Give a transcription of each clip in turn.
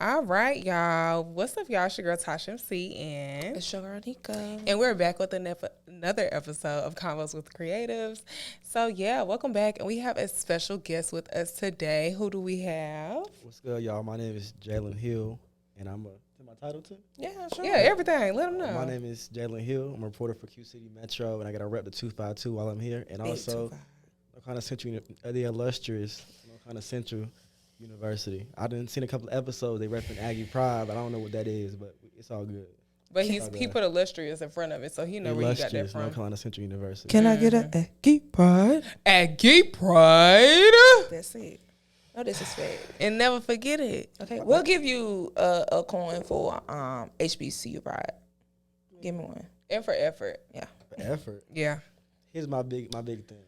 All right, y'all. What's up, y'all? It's your girl, Tasha MC, and It's your girl, Nika. And we're back with another episode of Convos with Creatives. So, yeah, welcome back. And we have a special guest with us today. Who do we have? What's good, y'all? My name is Jalon Hill, and I'm my title too? Yeah, sure. Yeah, everything. Let them know. My name is Jalon Hill. I'm a reporter for Q City Metro, and I got to rep the 252 while I'm here. And also, North Central, the illustrious North Central University. I done seen a couple of episodes. They repping Aggie Pride, but I don't know what that is, but it's all good. But he put illustrious in front of it, so he know where you got that from. North Carolina Central University. Can I get a Aggie Pride? Aggie Pride. That's it. No disrespect. And never forget it. Okay, we'll give you a coin for HBCU Pride. Give me one. And for effort. Yeah. For effort. Yeah. Here's my big thing.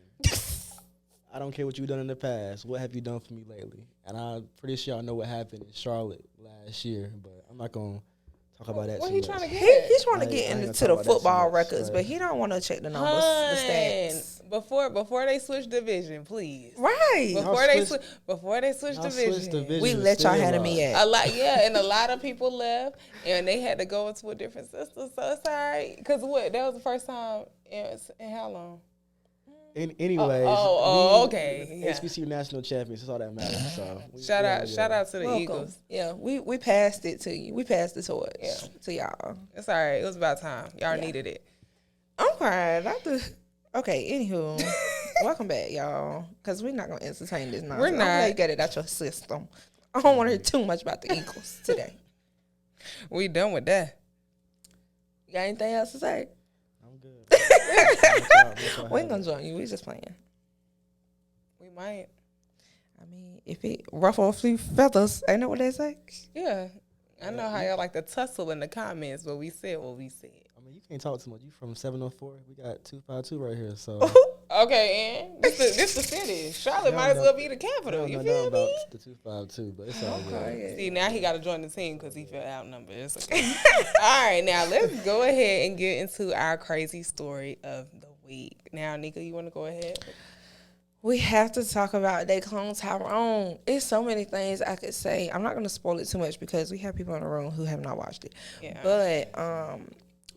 I don't care what you've done in the past. What have you done for me lately? And I'm pretty sure I know what happened in Charlotte last year, but I'm not going to talk about that What too he much. trying to get? He's trying to get into the football records, right. but he don't want to check the numbers, the stats. Before they switch division, please. Right. Before they switch division. We let y'all have me at. A lot of people left, and they had to go into a different system. So it's all right. Because that was the first time in how long? Anyways, okay. Yeah. HBCU national champions. That's all that matters. So shout out to the Welcome. Eagles. Yeah, we passed it to you. We passed the torch to y'all. It's all right. It was about time. Y'all needed it. I'm crying. Okay, anywho, welcome back, y'all. Because we're not going to entertain this nonsense. We're not. I'm glad you get it out your system. I don't want to hear too much about the Eagles today. We done with that. You got anything else to say? I'm good. We ain't going to join you. We just playing. We might. I mean, if it ruffle a few feathers, ain't that what they say? Yeah. I know how y'all like to tussle in the comments, but we said what we said. I mean, you can't talk too much. You from 704. We got 252 right here. So okay, and this the city. Charlotte might as well be the capital. You feel about me? The 252, but it's all good. See, now he got to join the team because he felt outnumbered. It's okay. All right, now let's go ahead and get into our crazy story of the week. Now, Nika, you want to go ahead? We have to talk about they clone Tyrone. It's so many things I could say. I'm not going to spoil it too much because we have people in the room who have not watched it. Yeah. But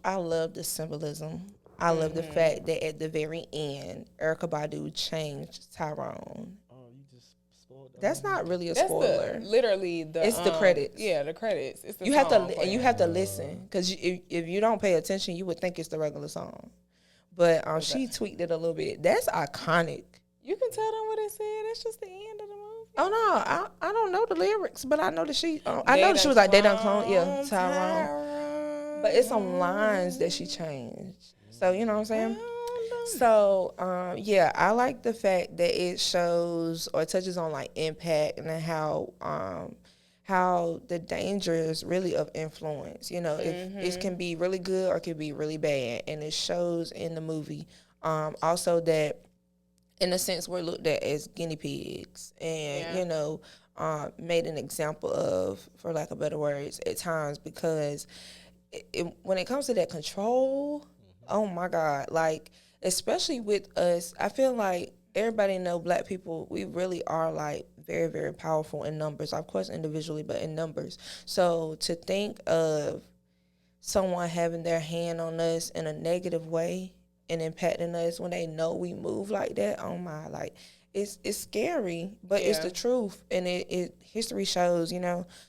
I love the symbolism. I love the fact that at the very end, Erykah Badu changed Tyrone. Oh, you just spoiled that. That's not really a That's spoiler. It's the credits. Yeah, the credits. It's the You have song to playing. you have to listen because if you don't pay attention, you would think it's the regular song. But she tweaked it a little bit. That's iconic. You can tell them what it said. That's just the end of the movie. Oh no, I don't know the lyrics, but I know that she. I know that she was like they done clone, Tyrone. But it's some lines that she changed. So you know what I'm saying. So I like the fact that it shows or touches on like impact and how the dangers really of influence. You know, if it can be really good or it can be really bad, and it shows in the movie. Also that. In a sense, we're looked at as guinea pigs and, made an example of, for lack of better words, at times because when it comes to that control, oh, my God, like, especially with us, I feel like everybody know Black people, we really are, like, very, very powerful in numbers. Of course, individually, but in numbers. So to think of someone having their hand on us in a negative way and impacting us when they know we move like that, oh my, like it's scary, but it's the truth, and it history shows,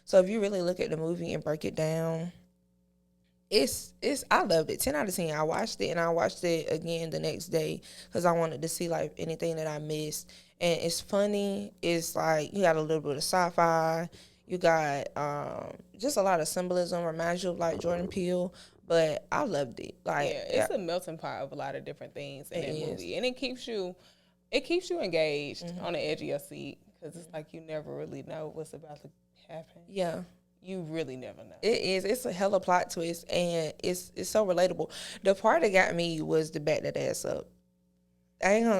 So if you really look at the movie and break it down, it's I loved it. 10 out of 10. I watched it and I watched it again the next day because I wanted to see like anything that I missed. And it's funny. It's like you got a little bit of sci-fi. You got just a lot of symbolism. Reminds you of like Jordan Peele. But I loved it. Like it's a melting pot of a lot of different things in that movie, and it keeps you engaged on the edge of your seat because it's like you never really know what's about to happen. Yeah, you really never know. It is. It's a hella plot twist, and it's so relatable. The part that got me was the back that ass up.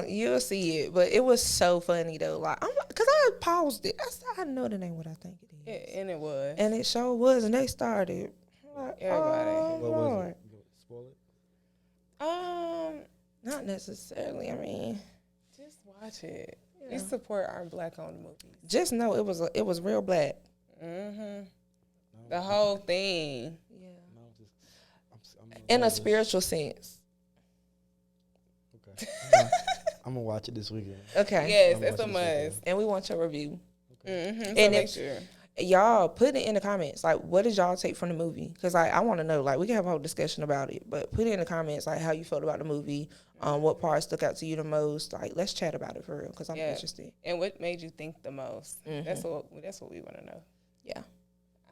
You'll see it, but it was so funny though. Like because I paused it. I know that ain't what I think it is, and it was, and it sure was, and they started. Like, everybody. What was it? You spoil it? Not necessarily. I mean, just watch it. We support our Black-owned movies. Just know it was real Black. The whole thing. Yeah. I'm In a spiritual sense. Okay. I'm gonna watch it this weekend. Okay. Yes, it's a must. And we want your review. Okay. So and make sure. Y'all put it in the comments. Like, what did y'all take from the movie? Because like, I want to know. Like, we can have a whole discussion about it, but put it in the comments. Like, how you felt about the movie. What parts stuck out to you the most? Like, let's chat about it for real. Because I'm interested. And what made you think the most? That's what we want to know. Yeah.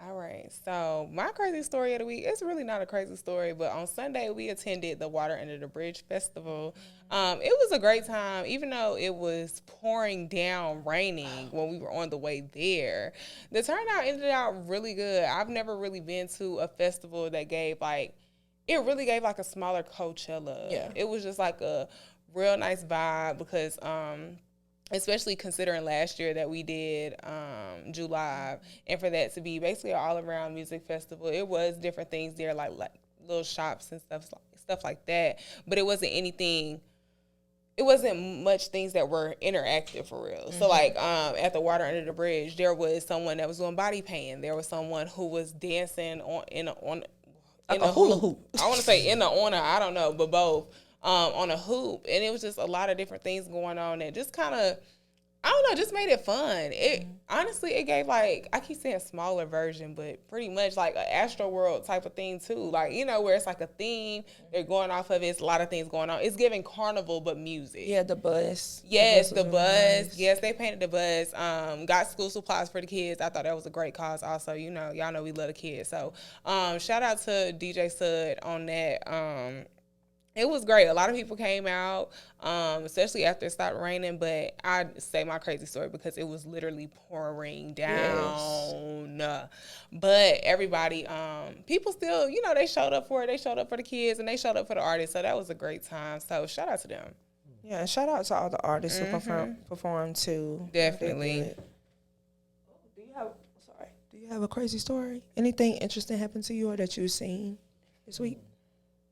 All right. So my crazy story of the week, it's really not a crazy story, but on Sunday we attended the Water Under the Bridge Festival. It was a great time, even though it was pouring down, raining when we were on the way there. The turnout ended out really good. I've never really been to a festival that gave it really gave like a smaller Coachella. Yeah. It was just like a real nice vibe because, especially considering last year that we did July, and for that to be basically an all-around music festival, it was different things there, like little shops and stuff like that. But it wasn't much things that were interactive for real. So at the Water Under the Bridge, there was someone that was doing body painting. There was someone who was dancing in a hula hoop. I want to say I don't know, but both. On a hoop, and it was just a lot of different things going on that just kind of, I don't know, just made it fun. It honestly, it gave I keep saying smaller version, but pretty much like an Astro World type of thing too. Like, where it's like a theme, they're going off of it. It's a lot of things going on. It's giving carnival, but music. Yeah, the bus. Yes, the bus. Really nice. Yes, they painted the bus. Got school supplies for the kids. I thought that was a great cause also. Y'all know we love the kids. So shout out to DJ Sud on that. It was great. A lot of people came out, especially after it stopped raining. But I'd say my crazy story because it was literally pouring down. Yes. But everybody, people still, they showed up for it. They showed up for the kids and they showed up for the artists. So that was a great time. So shout out to them. Yeah, and shout out to all the artists who performed too. Definitely. Do you have a crazy story? Anything interesting happened to you or that you've seen this week?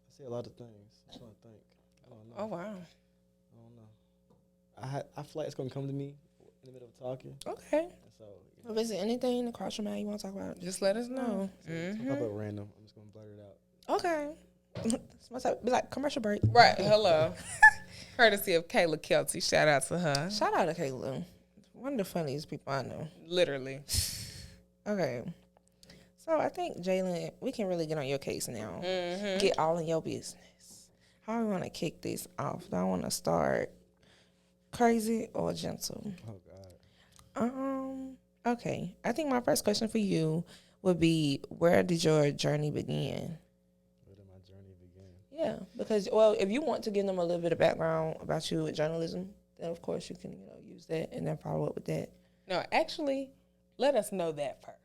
I see a lot of things. I think. I don't know. Oh, wow. I don't know. I feel like it's going to come to me in the middle of talking. Okay. So, if there's anything across your mind you want to talk about, just let us know. Talk about random. I'm just going to blurt it out. Okay. It's my type. Be like, commercial break. Right. Hello. Courtesy of Kayla Kelty. Shout out to her. Shout out to Kayla. One of the funniest people I know. Literally. Okay. So I think, Jalon, we can really get on your case now. Get all in your business. How do we want to kick this off? Do I want to start crazy or gentle? Oh, God. Okay. I think my first question for you would be, where did your journey begin? Where did my journey begin? Yeah, because, well, if you want to give them a little bit of background about you with journalism, then, of course, you can, use that and then follow up with that. No, actually, let us know that first.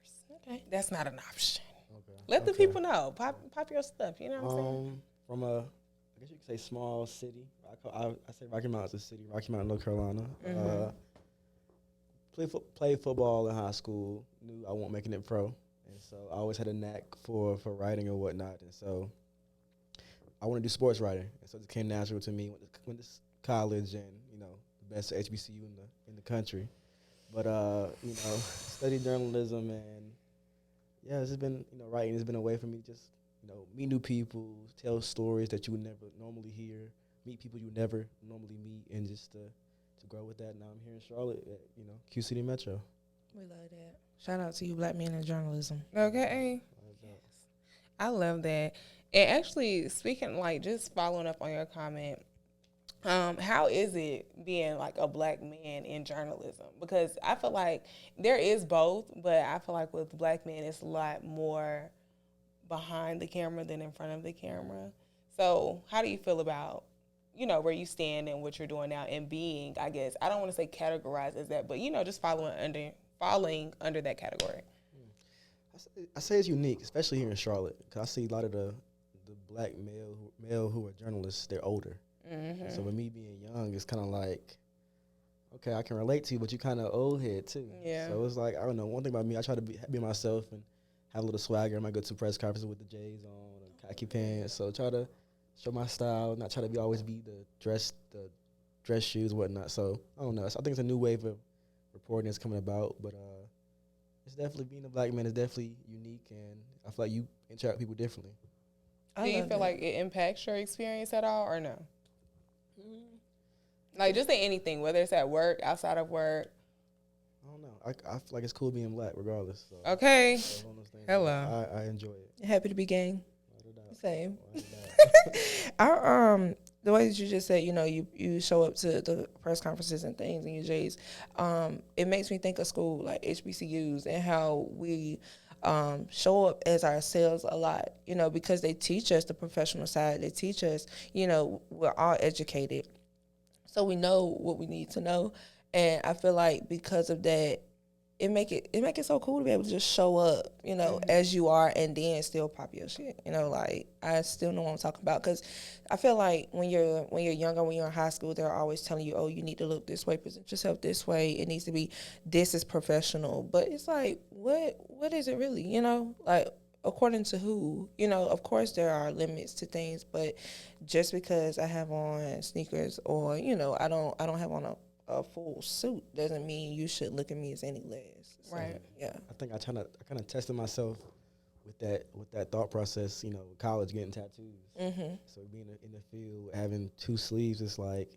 Okay. That's not an option. Okay. Let the people know. Pop your stuff. You know what I'm saying? From I guess you could say small city. I say Rocky Mount's a city, Rocky Mount, North Carolina. Played football in high school. Knew I wasn't making it pro, and so I always had a knack for writing or whatnot. And so I wanted to do sports writing, and so it came natural to me. Went to college, and the best HBCU in the country. But studied journalism, and it's just been writing has been a way for me just. Meet new people, tell stories that you would never normally hear, meet people you never normally meet, and just to grow with that. Now I'm here in Charlotte at, Q City Metro. We love that. Shout out to you, Black men in journalism. Okay. Yes. I love that. And actually, speaking, just following up on your comment, how is it being a Black man in journalism? Because I feel like there is both, but I feel like with Black men, it's a lot more behind the camera than in front of the camera. So how do you feel about, where you stand and what you're doing now and being, I guess, I don't want to say categorized as that, but, just falling under that category? I say it's unique, especially here in Charlotte, because I see a lot of the Black male who are journalists, they're older. So with me being young, it's kind of like, okay, I can relate to you, but you kind of old head too. Yeah. So it's like, I don't know, one thing about me, I try to be myself and have a little swagger. I might go to press conferences with the J's on and khaki pants. So try to show my style, not try to always be the dress shoes, whatnot. So I don't know. So I think it's a new wave of reporting that's coming about. But It's definitely being a black man is definitely unique, and I feel like you interact with people differently. Do you feel like it impacts your experience at all, or no? Like, just say anything, whether it's at work, outside of work. I don't know. I feel like it's cool being black, regardless. So, okay. so one of those things Hello. I enjoy it. Happy to be gang. Same. I The way that you just said, you show up to the press conferences and things in your J's, it makes me think of school, like HBCUs, and how we show up as ourselves a lot, because they teach us the professional side. They teach us, we're all educated, so we know what we need to know. And I feel like because of that, it make it so cool to be able to just show up, as you are, and then still pop your shit. Like, I still know what I'm talking about, because I feel like when you're younger, when you're in high school, they're always telling you, oh, you need to look this way, present yourself this way. It needs to be, this is professional. But it's like, what is it really? Like, according to who? Of course there are limits to things, but just because I have on sneakers, or I don't have on a full suit, doesn't mean you should look at me as any less. So, right. Yeah. I think I kind of tested myself with that thought process. College, getting tattoos. Mm-hmm. So being in the field, having 2 sleeves, it's like,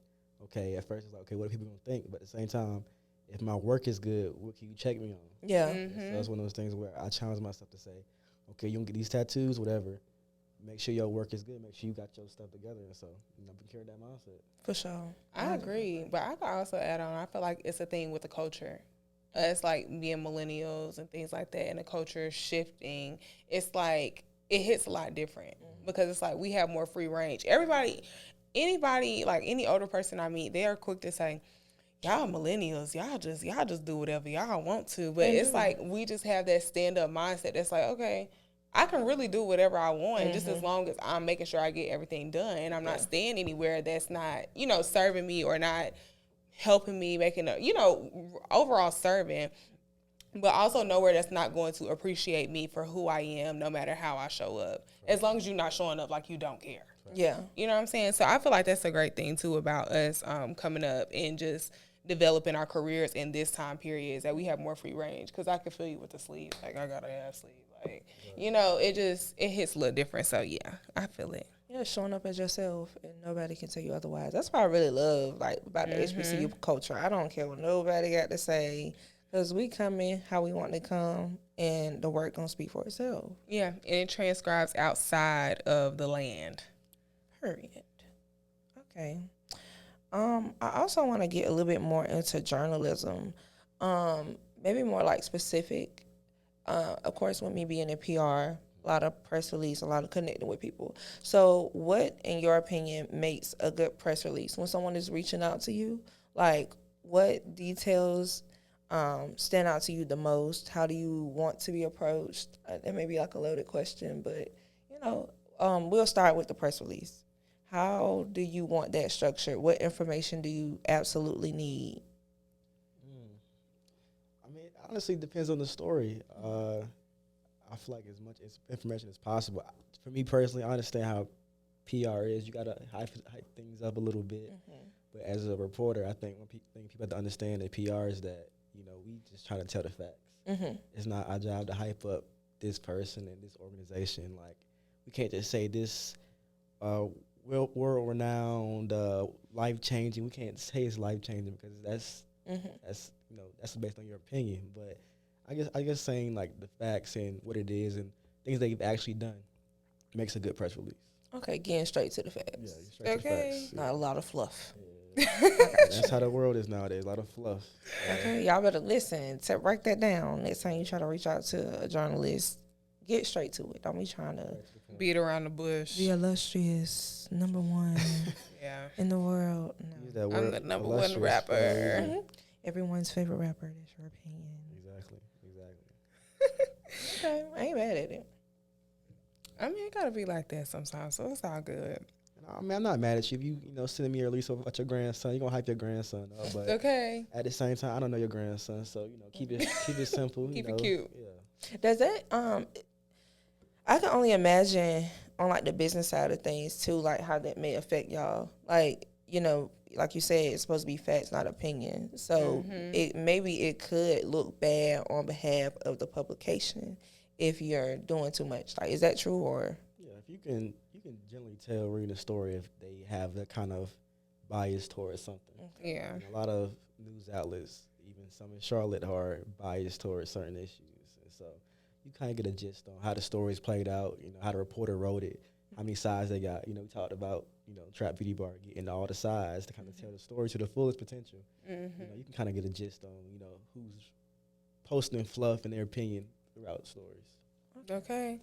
okay. At first, it's like, okay, what are people gonna think? But at the same time, if my work is good, what can you check me on? Yeah. Mm-hmm. So it's one of those things where I challenge myself to say, okay, you don't get these tattoos, whatever. Make sure your work is good. Make sure you got your stuff together. And so, I've been carrying that mindset. For sure. I agree. But I could also add on, I feel like it's a thing with the culture. It's like being millennials and things like that, and the culture shifting. It's like, it hits a lot different, because it's like we have more free range. Anybody, like any older person I meet, they are quick to say, y'all millennials, y'all just do whatever y'all want to. But it's like, we just have that stand-up mindset that's like, okay, I can really do whatever I want, just as long as I'm making sure I get everything done, and I'm not staying anywhere that's not, serving me, or not helping me, making overall serving, but also nowhere that's not going to appreciate me for who I am, no matter how I show up, as long as you're not showing up like you don't care. Yeah. You know what I'm saying? So I feel like that's a great thing too about us coming up and just developing our careers in this time period, is that we have more free range. Because I can feel you with the sleeves. Like, I got a half sleeve. Like, it hits a little different. So yeah, I feel it. Yeah, showing up as yourself, and nobody can tell you otherwise. That's what I really love, like, about the HBCU culture. I don't care what nobody got to say, because we come in how we want to come, and the work gonna speak for itself. Yeah, and it transcribes outside of the land. Period. Okay. I also want to get a little bit more into journalism, maybe more like specific. Of course, with me being in PR, a lot of press release, a lot of connecting with people. So what, in your opinion, makes a good press release? When someone is reaching out to you, like, what details stand out to you the most? How do you want to be approached? That may be like a loaded question, but, we'll start with the press release. How do you want that structured? What information do you absolutely need? I mean, honestly, it depends on the story. I feel like as much information as possible. For me personally, I understand how PR is. You got to hype things up a little bit. Mm-hmm. But as a reporter, I think people have to understand that PR is that, we just try to tell the facts. Mm-hmm. It's not our job to hype up this person and this organization. Like, we can't just say this world-renowned, life-changing. We can't say it's life-changing, because that's based on your opinion. But I guess saying, like, the facts and what it is and things they've actually done makes a good press release. Okay, getting straight to the facts. Yeah, straight to the facts. Not a lot of fluff. Yeah. That's how the world is nowadays. A lot of fluff. Okay, y'all better listen. Write that down. Next time you try to reach out to a journalist, get straight to it. Don't be trying to beat around the bush. The illustrious number one in the world. No. I'm the number one rapper. Mm-hmm. Everyone's favorite rapper. That's your opinion. Exactly. Okay, I ain't mad at it. I mean, it gotta be like that sometimes, so it's all good. I mean, I'm not mad at you. If you sending me a release about your grandson, you're gonna hype your grandson up. But at the same time, I don't know your grandson, so keep it simple. Keep it cute. Yeah. Does that I can only imagine on like the business side of things too, like how that may affect y'all. Like, you know, like you said, it's supposed to be facts, not opinion. So it could look bad on behalf of the publication if you're doing too much. Like, is that true or? Yeah, if you can generally tell reading a story if they have that kind of bias towards something. Yeah. And a lot of news outlets, even some in Charlotte, are biased towards certain issues. And so you kind of get a gist on how the story's played out, you know, how the reporter wrote it, how many sides they got. You know, we talked about, you know, Trap Beauty Bar getting all the sides to kind of tell the story to the fullest potential. You know, you can kind of get a gist on, you know, who's posting fluff in their opinion throughout stories. Okay.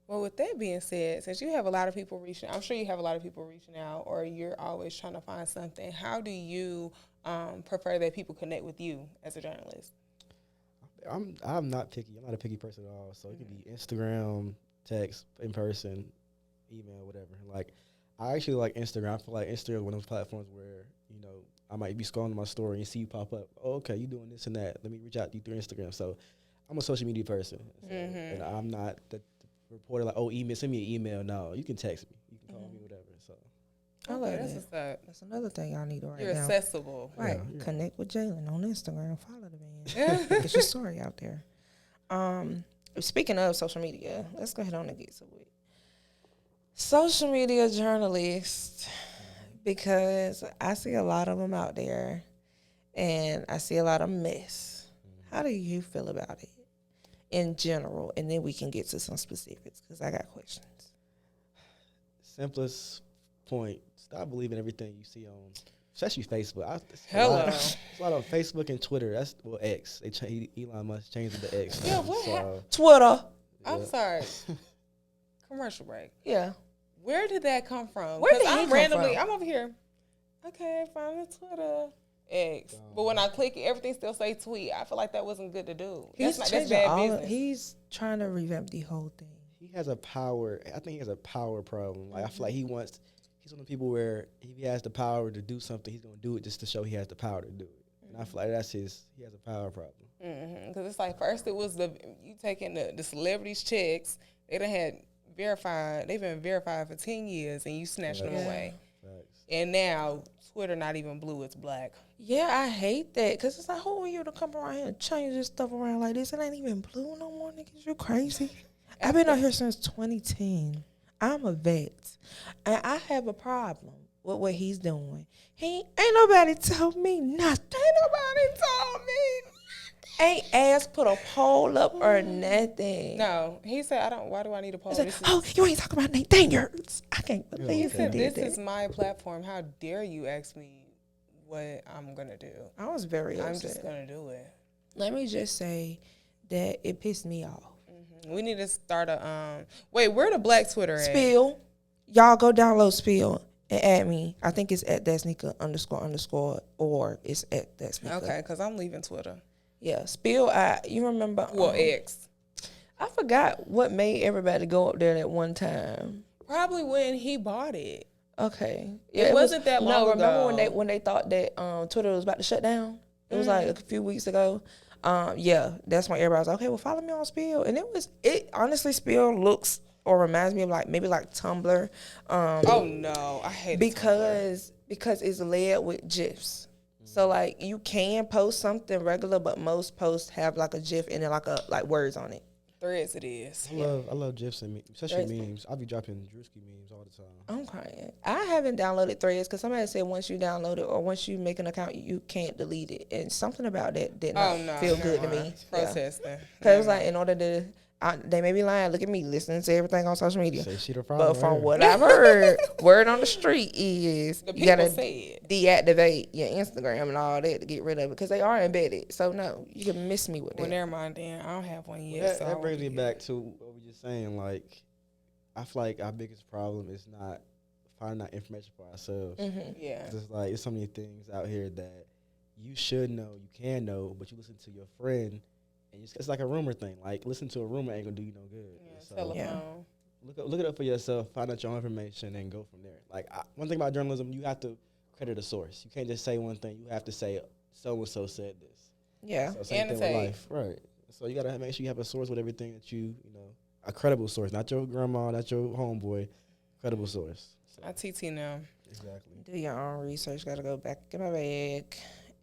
Well, with that being said, since you have a lot of people I'm sure you have a lot of people reaching out, or you're always trying to find something. How do you prefer that people connect with you as a journalist? I'm not picky. I'm not a picky person at all. So it could be Instagram, text, in person, email, whatever. Like, I actually like Instagram. I feel like Instagram is one of those platforms where, you know, I might be scrolling my story and see you pop up. Oh, okay, you doing this and that. Let me reach out to you through Instagram. So I'm a social media person. So, and I'm not the reporter like, oh, send me an email. No, you can text me. You can call me, whatever. So Okay, that's another thing y'all need to write You're down. accessible. Right. Yeah. Connect with Jalon on Instagram. Follow the man. Get your story out there. Speaking of social media, let's go ahead on and get to it. Social media journalists, because I see a lot of them out there, and I see a lot of mess. How do you feel about it in general? And then we can get to some specifics, because I got questions. simplest point, stop believing everything you see on, especially Facebook. Hello. It's a lot on Facebook and Twitter. That's, well, X. Elon Musk changed it to X. Yeah, what Twitter. I'm sorry. Commercial break. Yeah. Where did that come from? Where did I'm he come randomly, from? I'm over here. Okay, find the Twitter X. But when I click it, everything still say tweet. I feel like that wasn't good to do. That's bad business. He's trying to revamp the whole thing. He has a power. I think he has a power problem. Like, I feel like he's one of the people where if he has the power to do something, he's gonna do it just to show he has the power to do it. And I feel like he has a power problem. Because it's like, first it was you taking the celebrities' checks. They've been verified for 10 years, and you snatched them away. Facts. And now Twitter not even blue, it's black. Yeah, I hate that, because it's like, who are you to come around here and change this stuff around like this? It ain't even blue no more, niggas. You crazy. I've been out here since 2010. I'm a vet, and I have a problem with what he's doing. Ain't nobody told me nothing. Ain't asked put a poll up or nothing. No, he said, why do I need a poll? Like, you ain't talking about Nathaniels. I can't believe He he said, did this is that. my platform. How dare you ask me what I'm going to do? I was very upset. I'm just going to do it. Let me just say that it pissed me off. We need to start wait, where the black Twitter at? Spill. Y'all go download Spill and add me. I think it's at @Sneaker__ or it's at that Sneaker. Okay, because I'm leaving Twitter. Yeah, Spill. You remember? Well, X. I forgot what made everybody go up there at one time. Probably when he bought it. Okay. Yeah, it wasn't that long ago. No, remember when they thought that Twitter was about to shut down? It was like a few weeks ago. Yeah, that's when everybody was like, okay, well, follow me on Spill. And it honestly, Spill looks or reminds me of maybe Tumblr. Oh no, I hate because it's layered with GIFs. So you can post something regular, but most posts have a GIF and then like words on it. Threads it is. I love GIFs and especially memes. I'll be dropping Drewski memes all the time. I'm crying. I haven't downloaded Threads because somebody said once you download it or once you make an account, you can't delete it. And something about that did not feel good to me. Protesting. Because in order to, they may be lying. Look at me listening to everything on social media. Say she the problem. But from what I've heard, word on the street is the you gotta said. deactivate your Instagram and all that to get rid of it because they are embedded. So no, you can miss me with that. Well, never mind then. I don't have one yet. That brings me back to what we were just saying. Like, I feel like our biggest problem is not finding out information for ourselves. Yeah. It's like there's so many things out here that you should know, you can know, but you listen to your friend. And it's like a rumor thing. Like, listen to a rumor ain't gonna do you no good. Yeah, so telephone. Look it up for yourself. Find out your own information and go from there. Like, one thing about journalism, you have to credit a source. You can't just say one thing. You have to say so and so said this. Yeah, so same thing with life, right? So you gotta make sure you have a source with everything that you know, a credible source, not your grandma, not your homeboy, credible source. So. I TT now. Exactly. Do your own research. Got to go back in my bag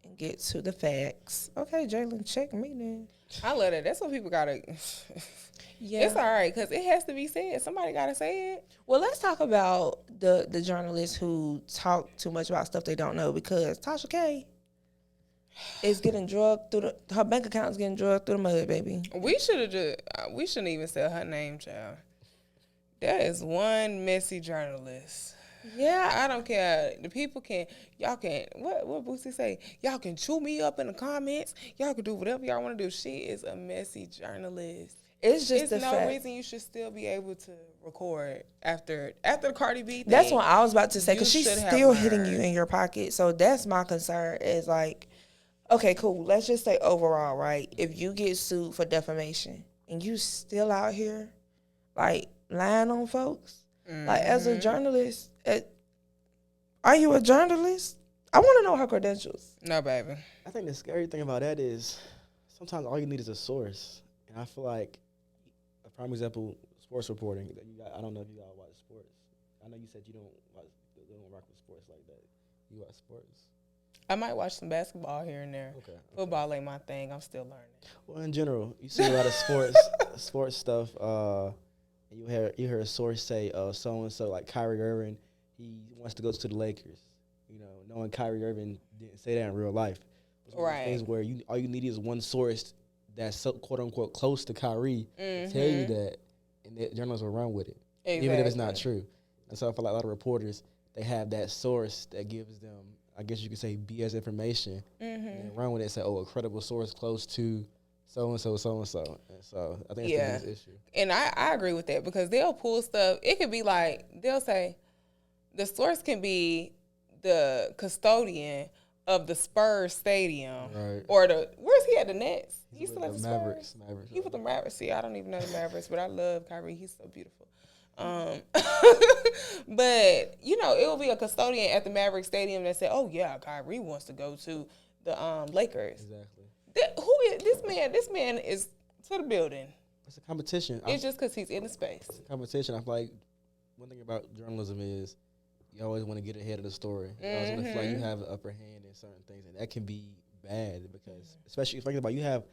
and get to the facts. Okay, Jalon, check me then. I love that. That's what people gotta. Yeah, It's all right because it has to be said. Somebody gotta say it. well, let's talk about the journalists who talk too much about stuff they don't know, because Tasha K is getting drugged through her bank account is getting drugged through the mud, baby. We should have just. We shouldn't even say her name, child. That is one messy journalist. Yeah, I don't care. The people y'all can, what Boosie say? Y'all can chew me up in the comments. Y'all can do whatever y'all want to do. She is a messy journalist. it's just There's the no fact. reason you should still be able to record after the Cardi B thing. That's what I was about to say, because You she's should have still hitting learned. you in your pocket. So that's my concern is like, okay, cool. Let's just say overall, right? If you get sued for defamation and you still out here, like, lying on folks, like, as a journalist, are you a journalist? I want to know her credentials. No, baby. I think the scary thing about that is sometimes all you need is a source. And I feel like a prime example, sports reporting. That you got, I don't know if you guys watch sports. I know you said you don't rock with sports like that. You watch sports. I might watch some basketball here and there. Okay. Football ain't my thing. I'm still learning. Well, in general, you see a lot of sports stuff. And you hear a source say, so and so, like Kyrie Irving, he wants to go to the Lakers. You know, knowing Kyrie Irving didn't say that in real life. It's one of those Right. things where all you need is one source that's so, quote unquote close to Kyrie to tell you that, and the journalists will run with it, even if it's not true. And so I feel like a lot of reporters, they have that source that gives them, I guess you could say, BS information, and they run with it and say, oh, a credible source close to so-and-so, so-and-so. And so I think that's the biggest issue. And I agree with that, because they'll pull stuff. It could be like, they'll say, the source can be the custodian of the Spurs stadium. Right. Or where's he at, the Nets? He's with still at the the Mavericks. Spurs? Mavericks, He with the Mavericks. See, I don't even know the Mavericks, but I love Kyrie. He's so beautiful. But, you know, it will be a custodian at the Maverick Stadium that said, oh, yeah, Kyrie wants to go to the Lakers. Exactly. Who is this man? This man is to the building. It's a competition. It's just because he's in the space. Competition. I feel like one thing about journalism is you always want to get ahead of the story. You always want to feel like you have an upper hand in certain things, and that can be bad because, especially if you think about, you have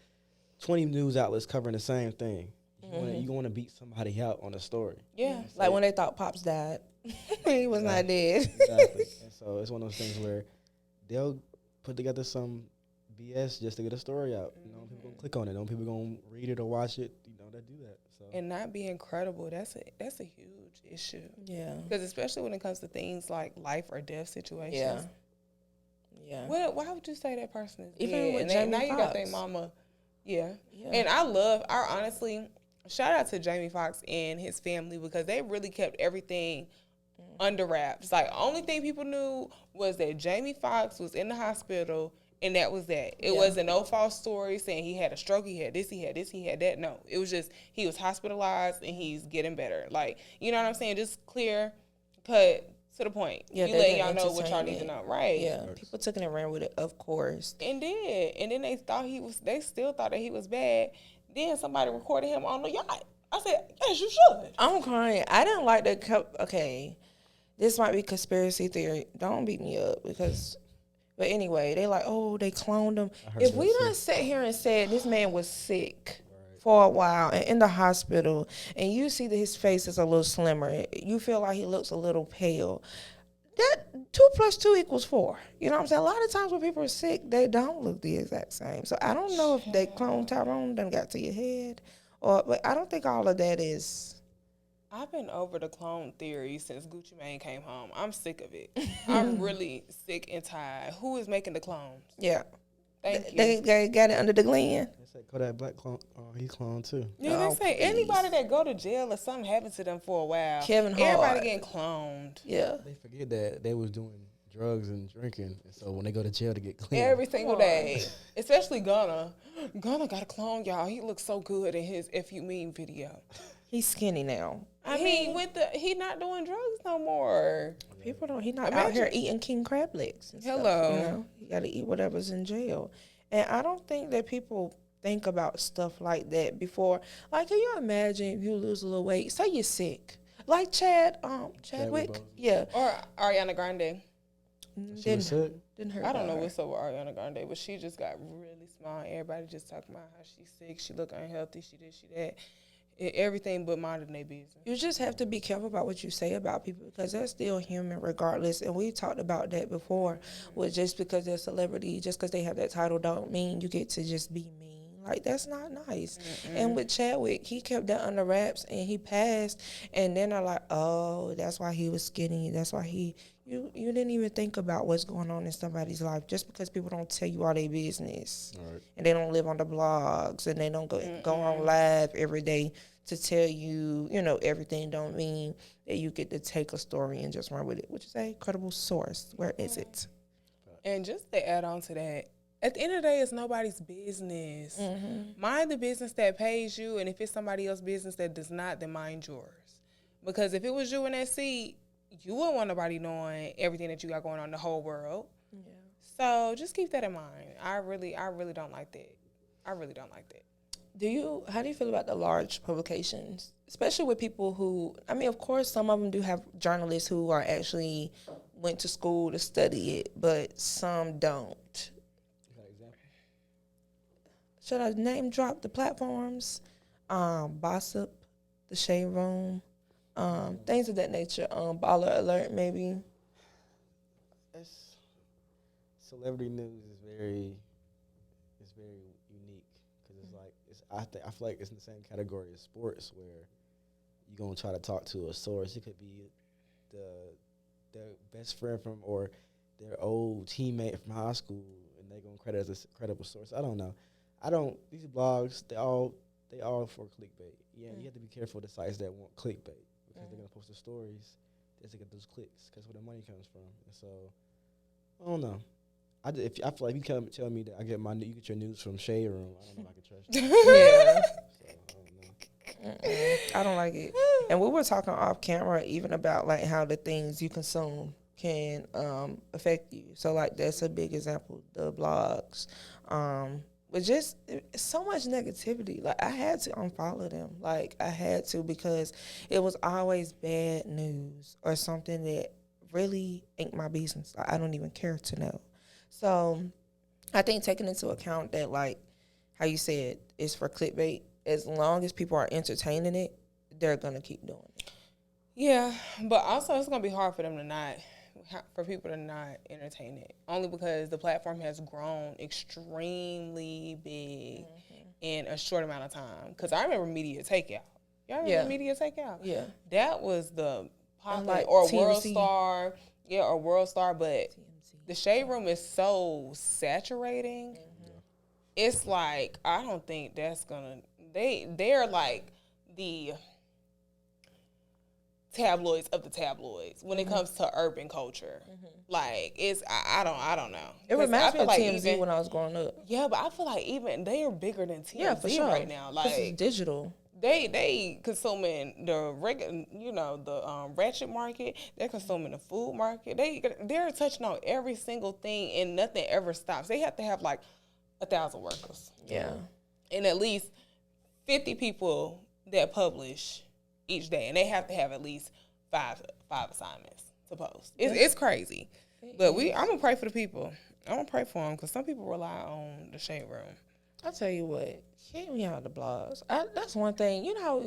20 news outlets covering the same thing. You want to beat somebody out on a story. Yeah. Like when they thought Pops died. He was not dead. Exactly. And so it's one of those things where they'll put together some BS just to get a story out. You know, people gonna click on it. People gonna read it or watch it. You know, they do that. So And not being credible, that's a huge issue. Yeah. Because especially when it comes to things like life or death situations. Yeah. Yeah. Well, why would you say that person is Even dead? with And Jamie now you got Foxx. their mama. Yeah. Yeah. And honestly, shout out to Jamie Foxx and his family, because they really kept everything under wraps. Like, only thing people knew was that Jamie Foxx was in the hospital, and that was that. It wasn't no false story saying he had a stroke, he had this, he had this, he had that. No, it was just he was hospitalized and he's getting better. Like, you know what I'm saying? Just clear, cut, to the point. Yeah, you they letting did y'all know what y'all need to know, right? Yeah, people took it and ran with it, of course. And did. And then they still thought that he was bad. Then somebody recorded him on the yacht. I said, yes, you should. I'm crying. I didn't like the okay. This might be conspiracy theory. Don't beat me up because, but anyway, they like, oh, they cloned him. If we done sat here and said this man was sick for a while and in the hospital, and you see that his face is a little slimmer, you feel like he looks a little pale. That 2 + 2 = 4. You know what I'm saying? A lot of times when people are sick, they don't look the exact same. So I don't know if they cloned Tyrone, done got to your head, but I don't think all of that is. I've been over the clone theory since Gucci Mane came home. I'm sick of it. I'm really sick and tired. Who is making the clones? Yeah. Thank you. They got it under the Glen. they say Kodak Black clone. He cloned too. Yeah, they Oh, say please. anybody that go to jail or something happened to them for a while. Kevin Hart. Everybody getting cloned. Yeah. They forget that they was doing drugs and drinking, and so when they go to jail to get clean, Every single day. Especially Gunna. Gunna got a clone, y'all. He looks so good in his If You Mean video. He's skinny now. I mean, he not doing drugs no more. People don't. He not out here eating king crab legs. And stuff, Hello. you know? He got to eat whatever's in jail. And I don't think that people think about stuff like that before. Like, can you imagine if you lose a little weight? Say you're sick. Like Chadwick. Boseman. Yeah. Or Ariana Grande. She was sick. Didn't hurt. I don't know what's up with Ariana Grande, but she just got really small. Everybody just talking about how she's sick. She look unhealthy. She this, she that. Everything but minding their business. You just have to be careful about what you say about people because they're still human regardless. And we talked about that before. With just because they're a celebrity, just because they have that title don't mean you get to just be mean. Like, that's not nice. And with Chadwick, he kept that under wraps and he passed. And then they're like, oh, that's why he was skinny. That's why you didn't even think about what's going on in somebody's life just because people don't tell you all their business. Right. And they don't live on the blogs and they don't go on live every day to tell you, everything don't mean that you get to take a story and just run with it, which is a credible source. Where is it? And just to add on to that, at the end of the day, it's nobody's business. Mind the business that pays you, and if it's somebody else's business that does not, then mind yours. Because if it was you in that seat, you wouldn't want nobody knowing everything that you got going on in the whole world. Yeah. So just keep that in mind. I really don't like that. I really don't like that. How do you feel about the large publications, especially with people who, of course, some of them do have journalists who are actually went to school to study it, but some don't. Should I name drop the platforms? Bossip, The Shade Room, things of that nature. Baller Alert, maybe. Celebrity news is very unique because I feel like it's in the same category as sports where you're gonna try to talk to a source. It could be their best friend from or their old teammate from high school, and they're gonna credit as a credible source. I don't know. These blogs, they all for clickbait. Yeah, you have to be careful with the sites that want clickbait because they're gonna post the stories just to get those clicks because where the money comes from. And so I don't know. I feel like you come tell me that you get your news from Shade Room. I don't know if I can trust you. Yeah. So, I don't know. I don't like it. And we were talking off camera even about like how the things you consume can affect you. So like that's a big example, the blogs. But just so much negativity. Like I had to unfollow them. Like I had to because it was always bad news or something that really ain't my business. Like, I don't even care to know. So I think taking into account that, like how you said, it's for clickbait, as long as people are entertaining it, they're going to keep doing it. Yeah, but also it's going to be hard for people to not entertain it. Only because the platform has grown extremely big in a short amount of time. Because I remember Media Takeout. Y'all remember Media Takeout? Yeah. That was the popular, like or TMZ. World Star. Yeah, or World Star, but the Shade Room is so saturating. It's like, I don't think that's gonna. They're like the tabloids of the tabloids when it comes to urban culture. Like it's, I don't know. It reminds me of like TMZ when I was growing up. Yeah, but I feel like even they are bigger than TMZ Yeah, for sure. right now. Like it's digital. They consuming the regular, the ratchet market. They're consuming the food market. They're touching on every single thing, and nothing ever stops. They have to have like 1,000 workers. Yeah, and at least 50 people that publish each day, and they have to have at least five assignments to post. It's crazy, but I'm gonna pray for the people. I'm gonna pray for them because some people rely on the Shade Room. I'll tell you what, get me out of the blogs. That's one thing. You know how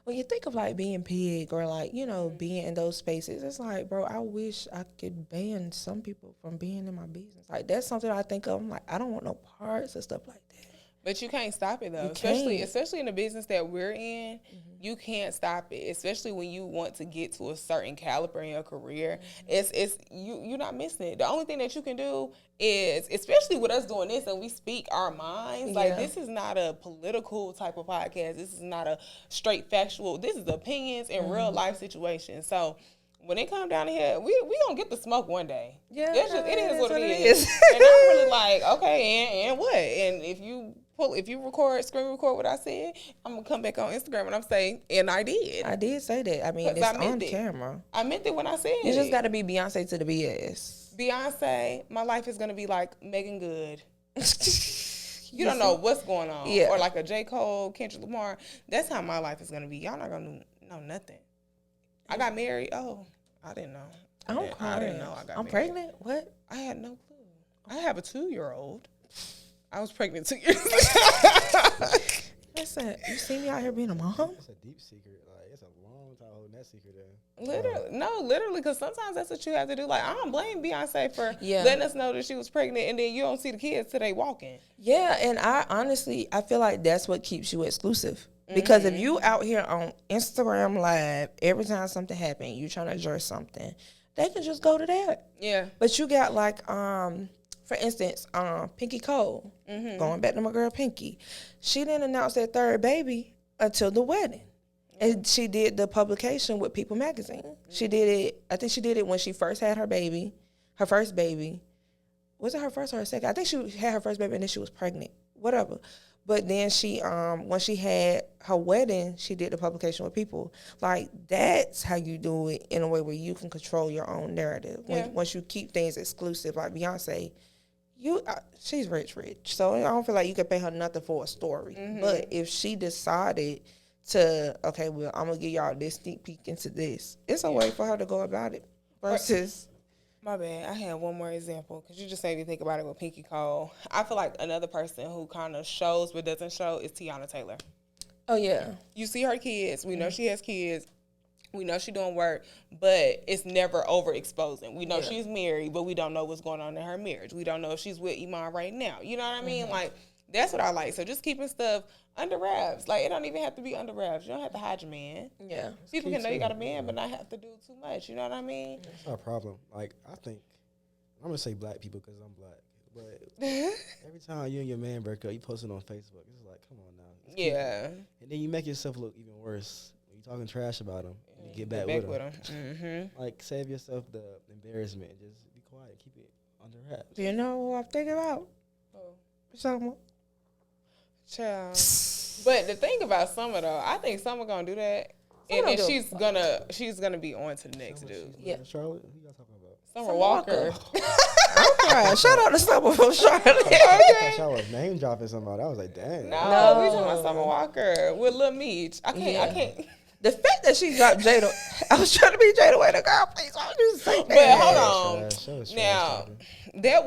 when you think of like being big or like, being in those spaces, it's like, bro, I wish I could ban some people from being in my business. Like that's something I think of. I'm like, I don't want no parts of stuff like that. But you can't stop it though, You especially in the business that we're in. You can't stop it, especially when you want to get to a certain caliber in your career. You're not missing it. The only thing that you can do is, especially with us doing this and we speak our minds, like this is not a political type of podcast. This is not a straight factual. This is opinions in real life situations. So when it comes down to here, we gonna get the smoke one day. Yeah, it is what it is. And I'm really like, okay, and what? And if you screen record what I said, I'm gonna come back on Instagram and I'm saying, and I did. I did say that. I mean, it's on camera. I meant it when I said you just got to be Beyonce to the BS. Beyonce, my life is gonna be like Megan Good. You don't know what's going on. Yeah. Or like a J. Cole, Kendrick Lamar. That's how my life is gonna be. Y'all not gonna know nothing. I got married. Oh, I didn't know. I didn't know I got married. Pregnant? What? I had no clue. I have a 2-year-old. I was pregnant 2 years ago. Listen, you see me out here being a mom? It's a deep secret. Like, it's a long time holding that secret in. Literally, because sometimes that's what you have to do. Like, I don't blame Beyonce for letting us know that she was pregnant, and then you don't see the kids till they walking. Yeah, and I feel like that's what keeps you exclusive. Because if you out here on Instagram Live, every time something happens, you trying to address something, they can just go to that. Yeah. But you got like, for instance, Pinky Cole, going back to my girl Pinky, she didn't announce that third baby until the wedding. And she did the publication with People Magazine. She did it, I think she did it when she first had her first baby. Was it her first or her second? I think she had her first baby and then she was pregnant, whatever. But then she, when she had her wedding, she did the publication with People. Like, that's how you do it in a way where you can control your own narrative. Yeah. Once you keep things exclusive, like Beyonce, she's rich. So I don't feel like you can pay her nothing for a story. But if she decided to, okay, well, I'm going to give y'all this sneak peek into this, it's a way for her to go about it versus... My bad. I had one more example because you just made me think about it with Pinky Cole. I feel like another person who kind of shows but doesn't show is Tiana Taylor. Oh, yeah. You see her kids. We know she has kids. We know she's doing work, but it's never overexposing. We know she's married, but we don't know what's going on in her marriage. We don't know if she's with Iman right now. You know what I mean? Like, that's what I like. So just keeping stuff under wraps. Like, it don't even have to be under wraps. You don't have to hide your man. Yeah. People can know you got a man, but not have to do too much. You know what I mean? That's not a problem. Like, I think, I'm going to say black people because I'm black. But every time you and your man break up, you post it on Facebook. It's like, come on now. Yeah. And then you make yourself look even worse. When you're talking trash about him, and you get back with him. Mm-hmm. Like, save yourself the embarrassment and just be quiet. Keep it under wraps. You know what I'm thinking about? Something. Child. But the thing about Summer though, I think Summer gonna do that, and then she's gonna be on to the next dude. Yeah. Charlotte, who y'all talking about? Summer Walker. I'm crying. Shout out to Summer from Charlotte. I thought y'all was name dropping somebody. I was like, dang. No, we talking about Summer Walker with Lil Meech. I can't. The fact that she dropped Jada, I was trying to be Jada Waiter, girl. Please, why would you say that? But hold on. Trash, now, that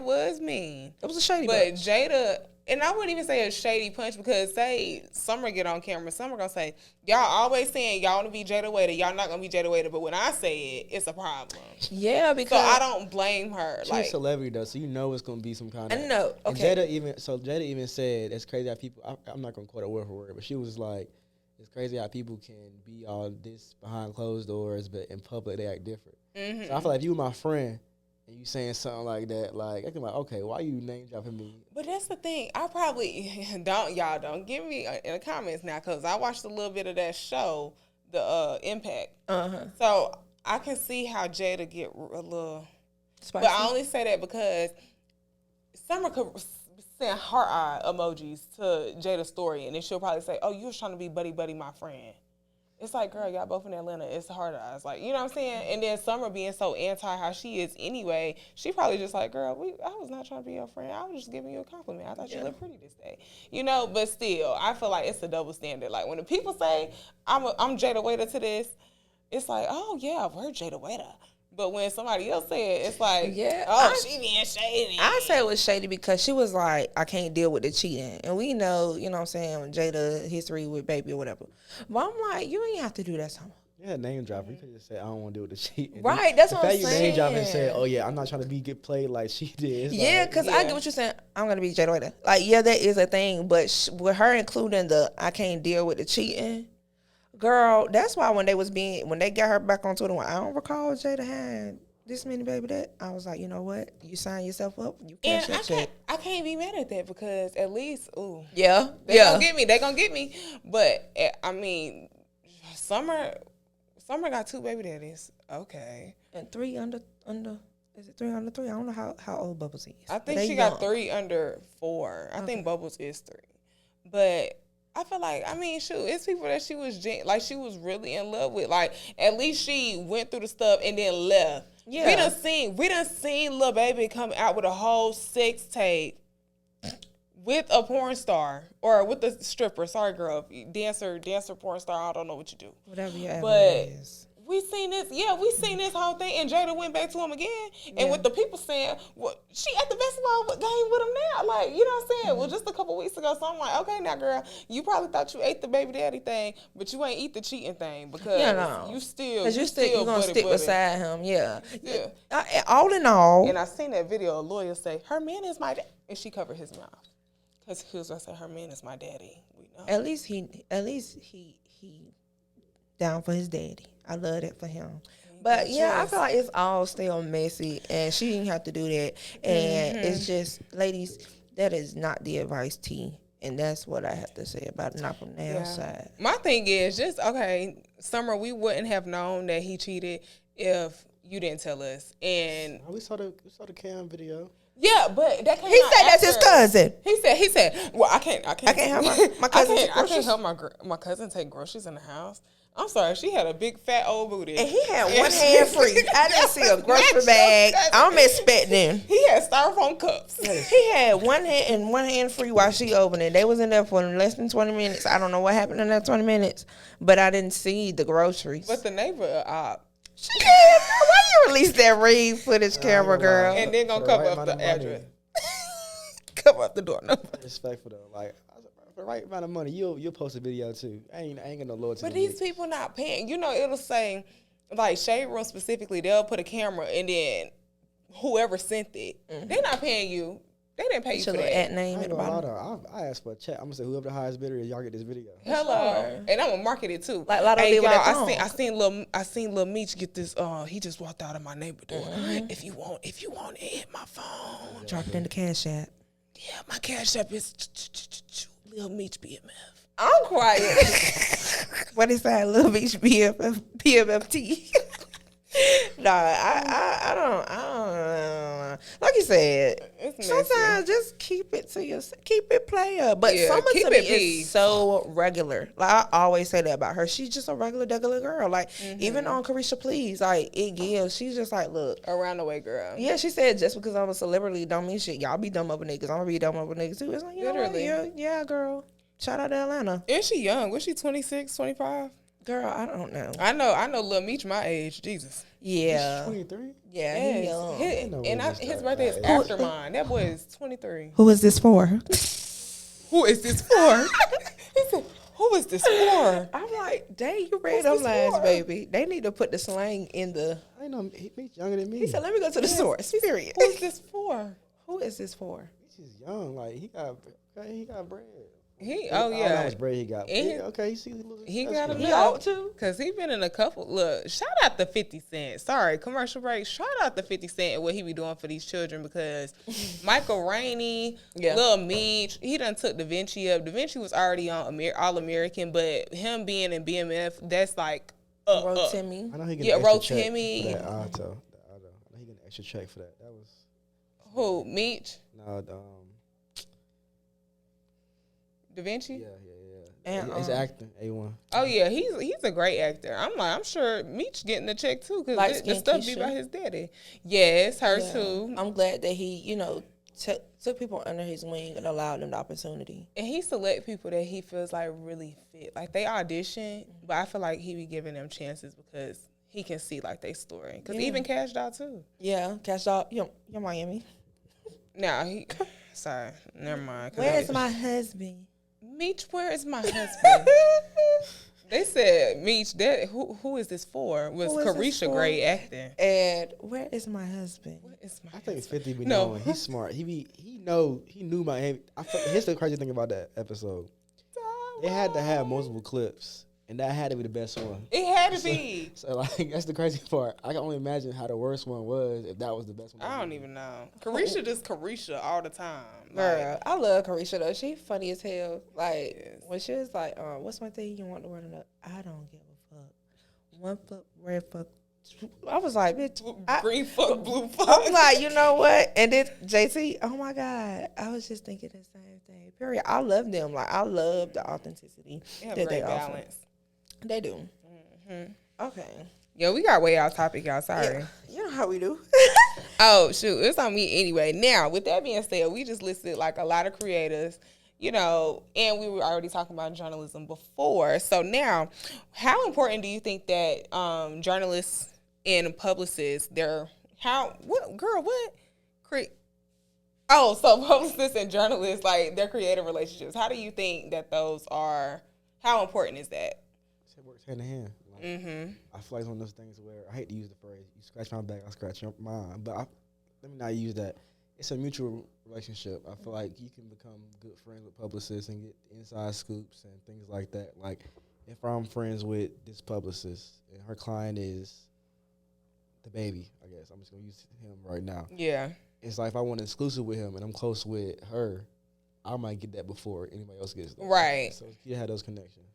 was mean. It was a shady But bunch. Jada, and I wouldn't even say a shady punch because say Summer get on camera, Summer gonna say, y'all always saying y'all want to be Jada Waiter, y'all not gonna be Jada Waiter, but when I say it, it's a problem. Yeah, because So I don't blame her. She's a celebrity though, so you know it's gonna be some kind of. I know. Okay. And Jada even said it's crazy how people. I'm not gonna quote it word for word, but she was like, it's crazy how people can be all this behind closed doors, but in public they act different. Mm-hmm. So I feel like if you were my friend and you saying something like that, like I can like, okay, why you name dropping me? But that's the thing. I probably don't give me in the comments now because I watched a little bit of that show, the Impact. So I can see how Jada get a little spicy. But I only say that because Summer could send heart eye emojis to Jada's story, and then she'll probably say, "Oh, you was trying to be buddy my friend." It's like, girl, y'all both in Atlanta. It's hard eyes. Like, you know what I'm saying? And then Summer being so anti how she is anyway, she probably just like, girl, I was not trying to be your friend. I was just giving you a compliment. I thought you looked pretty this day. You know, but still, I feel like it's a double standard. Like, when the people say, I'm Jada Waiter to this, it's like, oh, yeah, we're Jada Waiter. But when somebody else say it, it's like, she being shady. I say it was shady because she was like, I can't deal with the cheating. And we know, you know what I'm saying, Jada history with Baby or whatever. But I'm like, you ain't have to do that, Summer. Yeah, name drop. You could just say, I don't want to deal with the cheating. Right, that's what I'm saying. The fact you name drop and say, oh, yeah, I'm not trying to get played like she did. Yeah, because I get what you're saying. I'm going to be Jada Waiter. Like, yeah, that is a thing. But with her including the I can't deal with the cheating, girl, that's why when they got her back on Twitter, I don't recall Jada had this many baby that. I was like, you know what? You sign yourself up. You can't I can't be mad at that because at least, they gonna get me. They gonna get me. But I mean, Summer got 2 baby daddies. Okay, and 3 under. Is it 3 under 3? I don't know how old Bubbles is. I think she got 3 under 4. I think Bubbles is 3, but. I feel like, I mean, shoot, it's people that she was really in love with. Like, at least she went through the stuff and then left. Yeah. We done seen Lil Baby come out with a whole sex tape with a porn star or with a stripper. Sorry, girl, dancer, porn star. I don't know what you do. Whatever your but is. we seen this. Yeah, we seen this whole thing, and Jada went back to him again. And with the people saying, "Well, she at the basketball game with him now." Like, you know what I'm saying? Well, just a couple weeks ago, so I'm like, okay, now, girl, you probably thought you ate the baby daddy thing, but you ain't eat the cheating thing because you still you gonna stick beside him. Yeah. Yeah. All in all, and I seen that video. A lawyer say her man is my dad, and she covered his mouth because he was gonna say her man is my daddy. We know. At least he down for his daddy. I love that for him. But yeah, I feel like it's all still messy, and she didn't have to do that. And it's just, ladies, that is not the advice, T. And that's what I have to say about it, not from their side. My thing is just, okay, Summer, we wouldn't have known that he cheated if you didn't tell us. And we saw the Cam video. Yeah, but that came He out said that's after. his cousin. He said, well, I can't help my cousin. I can't help my cousin take groceries in the house. I'm sorry, she had a big fat old booty. And he had one hand free. I didn't see a grocery bag. I'm expecting. He had styrofoam cups. He had one hand free while she opened it. They was in there for less than 20 minutes. I don't know what happened in that 20 minutes, but I didn't see the groceries. But the neighbor, she did. Why you release that raid footage camera, girl? And then gonna cover up the address. Cover up the door number. Respectful though, like. For the right amount of money, you'll post a video too. I ain't got no loyalty. But these people not paying. You know, it'll say, like Shade Room specifically, they'll put a camera and then whoever sent it, they're not paying you. They didn't pay you for that. At name at the bottom. I asked for a check. I'm gonna say whoever the highest bidder is, y'all get this video. Hello, and I'm gonna market it too. Like Lotto did with that I seen Lil Meech get this. He just walked out of my neighbor door. If you want it, hit my phone. Drop it in the Cash App. Yeah, my Cash App is Lil Meech BMF. I'm quiet. What is that? Lil Meech BMFT. Nah, I don't. Like you said, sometimes just keep it to yourself. Keep it player. But Summer to me is so regular. Like I always say that about her. She's just a regular girl. Like even on Carisha Please, like it gives. She's just like, look, around the way, girl. Yeah, she said just because I'm a celebrity don't mean shit. Y'all be dumb over niggas. I'm gonna be dumb over niggas too. It's like, literally, yeah, girl. Shout out to Atlanta. Is she young? Was she 26, 25? Girl, I don't know. I know Lil Meech my age. Jesus. Yeah. 23? Yeah, he young. His birthday is after mine. That boy is 23. Who is this for? Who is this for? He said, who is this for? I'm like, dang, you read them lines, baby. They need to put the slang in the... I know, he's younger than me. He said, let me go to the source, period. Who is this for? Who is this for? He's just young. Like, he got bread. How much bread he got? He got a He ought to. Because he been in a couple. Look, shout out to 50 Cent. Sorry, commercial break. Shout out to 50 Cent and what he be doing for these children because Michael Rainey, Lil Meech, he done took Da Vinci up. Da Vinci was already on All American, but him being in BMF, that's like Timmy. I know he get an extra check Timmy. for that auto. I know he get an extra check for that. That was who? Meech? No, Da Vinci? Yeah. And, he's acting, A1. Oh, yeah, he's a great actor. I'm sure Meech getting the check, too, because the stuff be about his daddy. Yes, her, too. I'm glad that he, took people under his wing and allowed them the opportunity. And he select people that he feels like really fit. Like, they audition, but I feel like he be giving them chances because he can see, like, their story. Because he even cashed out, too. Yeah, cashed out. You're Miami. Nah, sorry, never mind. Where's my husband? Meech, where is my husband? They said, Meech, who is this for? Was Carisha great acting? And where is my husband? I think 50 be knowing. He's smart. He knew Miami. Here's the crazy thing about that episode. They had to have multiple clips, and that had to be the best one. It had to be. So like, that's the crazy part. I can only imagine how the worst one was if that was the best one. I don't even know. Carisha just Carisha all the time. Girl, I love Carisha though. She funny as hell. Like when she was like, "What's one thing you want the world to know?" I don't give a fuck. One fuck, red fuck. I was like, bitch, green fuck, blue fuck. I'm like, you know what? And then JT, oh my God, I was just thinking the same thing. Period. I love them. Like I love the authenticity that they great offer. balance. They do. Okay. Yo, we got way off topic, y'all. Sorry. Yeah, you know how we do. Oh, shoot. It's on me anyway. Now, with that being said, we just listed like a lot of creators, you know, and we were already talking about journalism before. So now, how important do you think that journalists and publicists, so publicists and journalists, like their creative relationships, how do you think that those are, how important is that? It works hand in hand. Like, I feel like it's one of those things where I hate to use the phrase, you scratch my back, I'll scratch your mine. But let me not use that. It's a mutual relationship. I feel like you can become good friends with publicists and get inside scoops and things like that. Like, if I'm friends with this publicist and her client is the baby, I guess. I'm just going to use him right now. Yeah. It's like if I want an exclusive with him and I'm close with her, I might get that before anybody else gets that. Right. So you have those connections.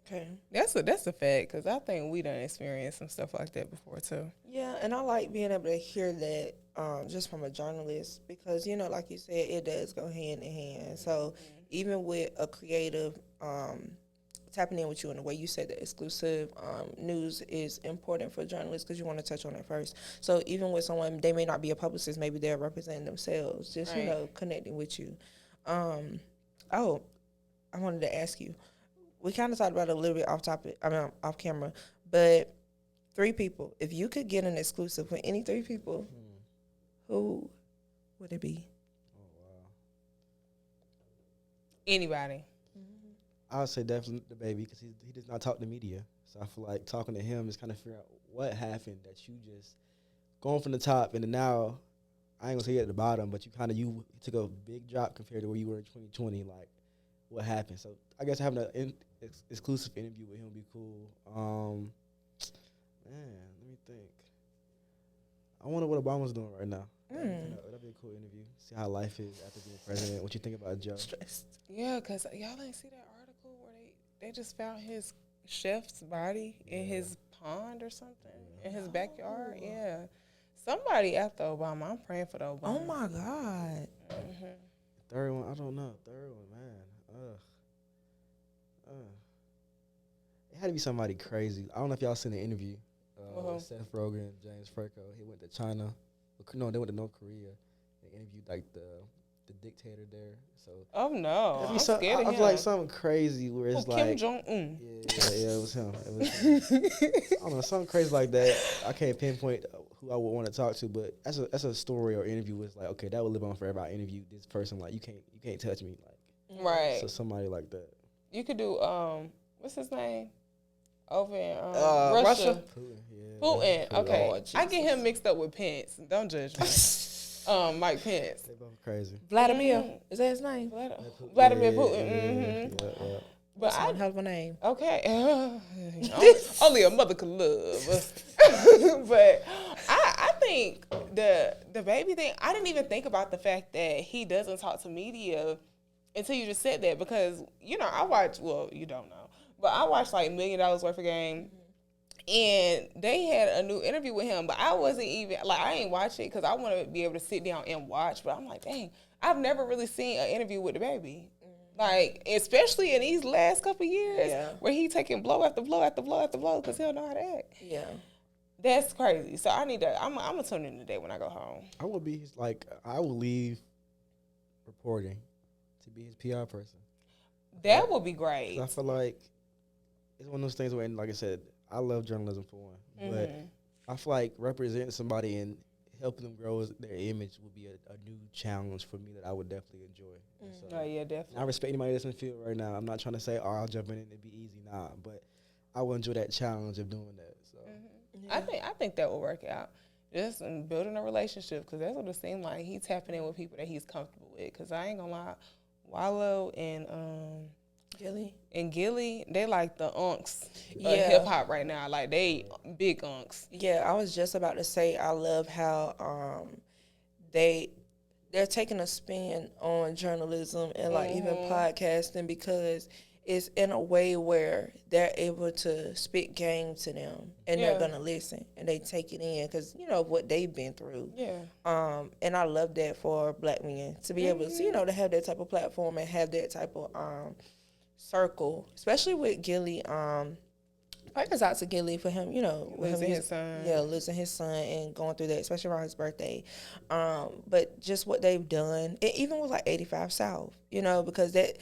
Okay. That's a fact, because I think we done experienced some stuff like that before, too. Yeah, and I like being able to hear that just from a journalist because, you know, like you said, it does go hand in hand. So even with a creative tapping in with you in the way you said that exclusive news is important for journalists because you want to touch on it first. So even with someone, they may not be a publicist, maybe they're representing themselves, just, you know, connecting with you. I wanted to ask you, we kind of talked about it a little bit off camera, but 3 people, if you could get an exclusive with any 3 people, who would it be? Oh, wow. Anybody. I would say definitely the baby because he does not talk to media. So I feel like talking to him is kind of figuring out what happened that you just going from the top and then now, I ain't going to say you at the bottom, but you took a big drop compared to where you were in 2020. Like, what happened? So I guess having an exclusive interview with him would be cool. Man, let me think. I wonder what Obama's doing right now. That'd be a cool interview. See how life is after being president. What you think about Joe? Stressed. Yeah, because y'all didn't see that article where they just found his chef's body in his pond or something in his backyard. Yeah. Somebody after Obama. I'm praying for the Obama. Oh, my God. Third one, I don't know. Third one, man. It had to be somebody crazy. I don't know if y'all seen the interview with Seth Rogen and James Franco. He went to China. No, they went to North Korea. They interviewed like the dictator there. So oh no, I'm scared of him. I feel like something crazy where it's like Kim Jong-un. Yeah, it was him. I don't know, something crazy like that. I can't pinpoint who I would want to talk to, but that's a story or interview. It's like, okay, that would live on forever. I interviewed this person. Like, you can't touch me. Like, right. So somebody like that. You could do what's his name? Over in Russia. Putin. Okay. Oh, I get him mixed up with Pence. Don't judge me. Mike Pence. They both crazy. Vladimir. Is that his name? Vladimir Putin. Yeah. But I have a name. Okay. Only a mother could love. But I think the baby thing, I didn't even think about the fact that he doesn't talk to media until you just said that, because, you know, you don't know, but I watched like $1 Million Worth of Game, and they had a new interview with him, but I wasn't even, like, I ain't watch it because I want to be able to sit down and watch, but I'm like, dang, I've never really seen an interview with the baby. Like, especially in these last couple of years, where he taking blow after blow after blow after blow because he don't know how to act. Yeah. That's crazy. So I'm going to tune in today when I go home. I will leave reporting to be his PR person. That would be great. I feel like it's one of those things where, like I said, I love journalism for one, but I feel like representing somebody and helping them grow their image would be a new challenge for me that I would definitely enjoy. So, definitely. I respect anybody that's in the field right now. I'm not trying to say, I'll jump in and it'd be easy. Nah, but I will enjoy that challenge of doing that. So I think that will work out. Just in building a relationship, because that's what it seems like. He's tapping in with people that he's comfortable with. Because I ain't gonna lie, Wallow and Gilly, they like the unks of hip hop right now. Like, they big unks. Yeah, I was just about to say, I love how they're taking a spin on journalism and like even podcasting, because it's in a way where they're able to spit game to them and they're gonna listen and they take it in because, you know, what they've been through. And I love that for Black men to be able to, you know, to have that type of platform and have that type of circle, especially with Gilly Prayers out to Gilly for him, losing his son. Yeah, losing his son and going through that, especially around his birthday. But just what they've done, and even with like 85 South, because that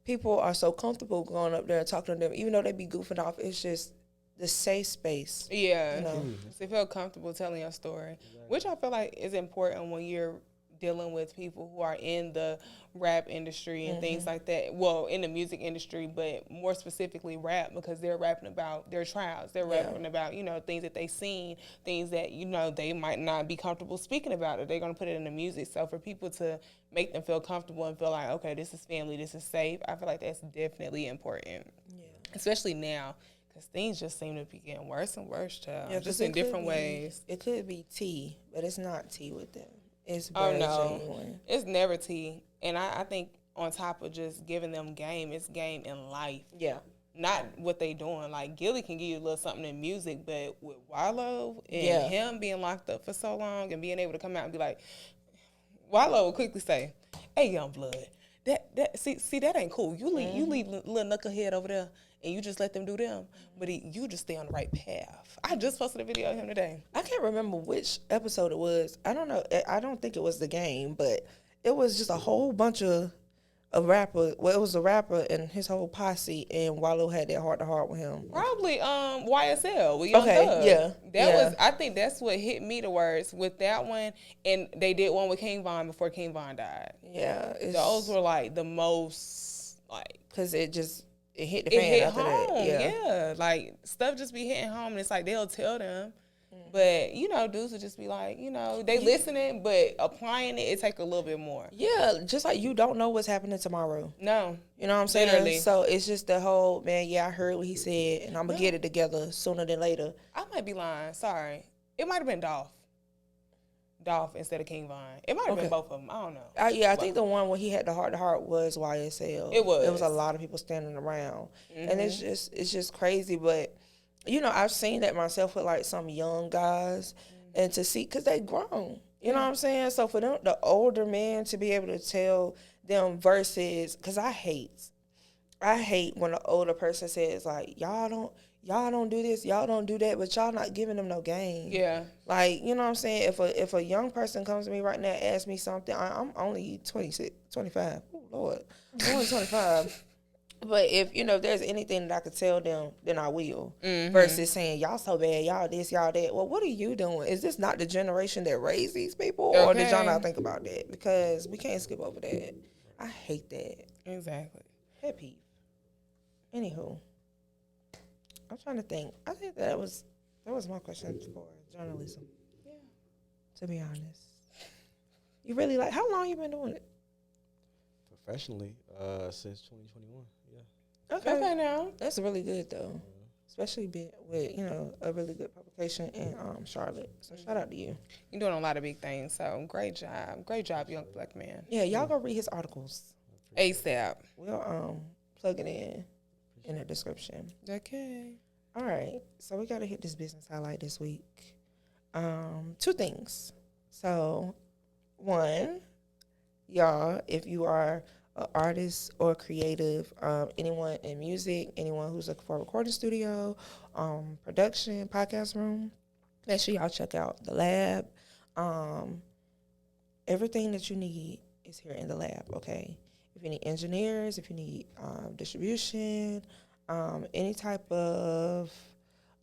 people are so comfortable going up there and talking to them, even though they be goofing off. It's just the safe space. Yeah, so you feel comfortable telling your story, which I feel like is important when you're dealing with people who are in the rap industry and things like that. Well, in the music industry, but more specifically rap, because they're rapping about their trials. They're rapping about, things that they've seen, things that, they might not be comfortable speaking about, or they're going to put it in the music. So for people to make them feel comfortable and feel like, okay, this is family, this is safe, I feel like that's definitely important. Yeah. Especially now, because things just seem to be getting worse and worse, child. Yeah, just in different ways. It could be tea, but it's not tea with them. It's genuine. It's never tea. And I think on top of just giving them game, it's game in life. Yeah. Not what they doing. Like, Gilly can give you a little something in music, but with Wallow and him being locked up for so long and being able to come out and be like, Wallow will quickly say, hey, young blood, see, that ain't cool. You leave little knucklehead over there and you just let them do them, but you just stay on the right path. I just posted a video of him today. I can't remember which episode it was. I don't know. I don't think it was the game, but it was just a whole bunch of rappers. Well, it was a rapper and his whole posse, and Wallow had that heart-to-heart with him. Probably YSL with Young Thug. Yeah. That was, I think that's what hit me the worst with that one, and they did one with King Von before King Von died. Yeah. Those were like the most, like... Because it hit the fan after home, that. Yeah. Like, stuff just be hitting home, and it's like they'll tell them. But, dudes will just be like, they listening, but applying it take a little bit more. Yeah, just like you don't know what's happening tomorrow. No. You know what I'm saying? Literally. So it's just the whole, man, I heard what he said, and I'm going to get it together sooner than later. I might be lying. Sorry. It might have been Dolph instead of King Von. It might have been both of them. I don't know. I think the one where he had the heart-to-heart was YSL. It was. It was a lot of people standing around. And it's just crazy, but... I've seen that myself with, like, some young guys, and to see, because they grown. You know what I'm saying? So for them, the older men to be able to tell them versus, because I hate when an older person says, like, y'all don't do this, y'all don't do that, but y'all not giving them no game. Yeah. Like, you know what I'm saying? If a young person comes to me right now and asks me something, I'm only 26, 25. Oh, Lord. I'm only 25. But if, there's anything that I could tell them, then I will. Versus saying, y'all so bad, y'all this, y'all that. Well, what are you doing? Is this not the generation that raised these people? Okay. Or did y'all not think about that? Because we can't skip over that. I hate that. Exactly. Pet peeve. Anywho. I'm trying to think. I think that was my question for journalism. Yeah. To be honest. You really how long you been doing it? Professionally, since 2021. Okay, now that's really good though, especially with a really good publication in Charlotte. So shout out to you. You're doing a lot of big things. So great job, young black man. Yeah, y'all go read his articles ASAP. We'll plug it in the description. Okay. All right. So we got to hit this business highlight this week. 2 things. So, 1, y'all, if you are an artist or creative, anyone in music, anyone who's looking for a recording studio, production, podcast room, make sure y'all check out the lab. Everything that you need is here in the lab, okay? If you need engineers, if you need distribution, any type of,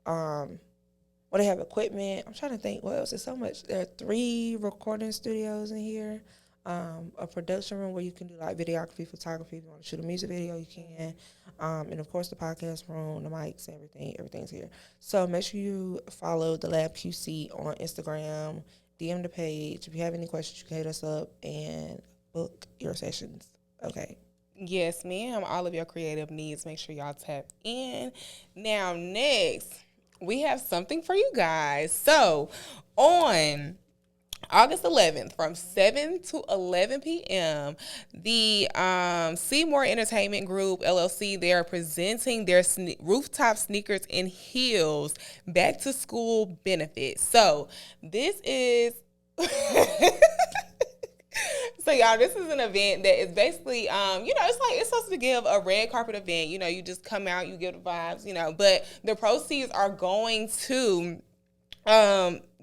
they have equipment. I'm trying to think, what else? There's so much. There are 3 recording studios in here. A production room where you can do like videography, photography. If you want to shoot a music video, you can. And of course the podcast room, the mics, everything's here. So make sure you follow the Lab QC on Instagram, DM the page. If you have any questions, you can hit us up and book your sessions. Okay. Yes, ma'am. All of your creative needs, make sure y'all tap in. Now, next, we have something for you guys. So, on August 11th, from 7 to 11 p.m., the Seymour Entertainment Group, LLC, they are presenting their rooftop sneakers and heels back to school benefit. So, this is... So y'all, this is an event that is basically, it's supposed to give a red carpet event. You just come out, you give the vibes, but the proceeds are going to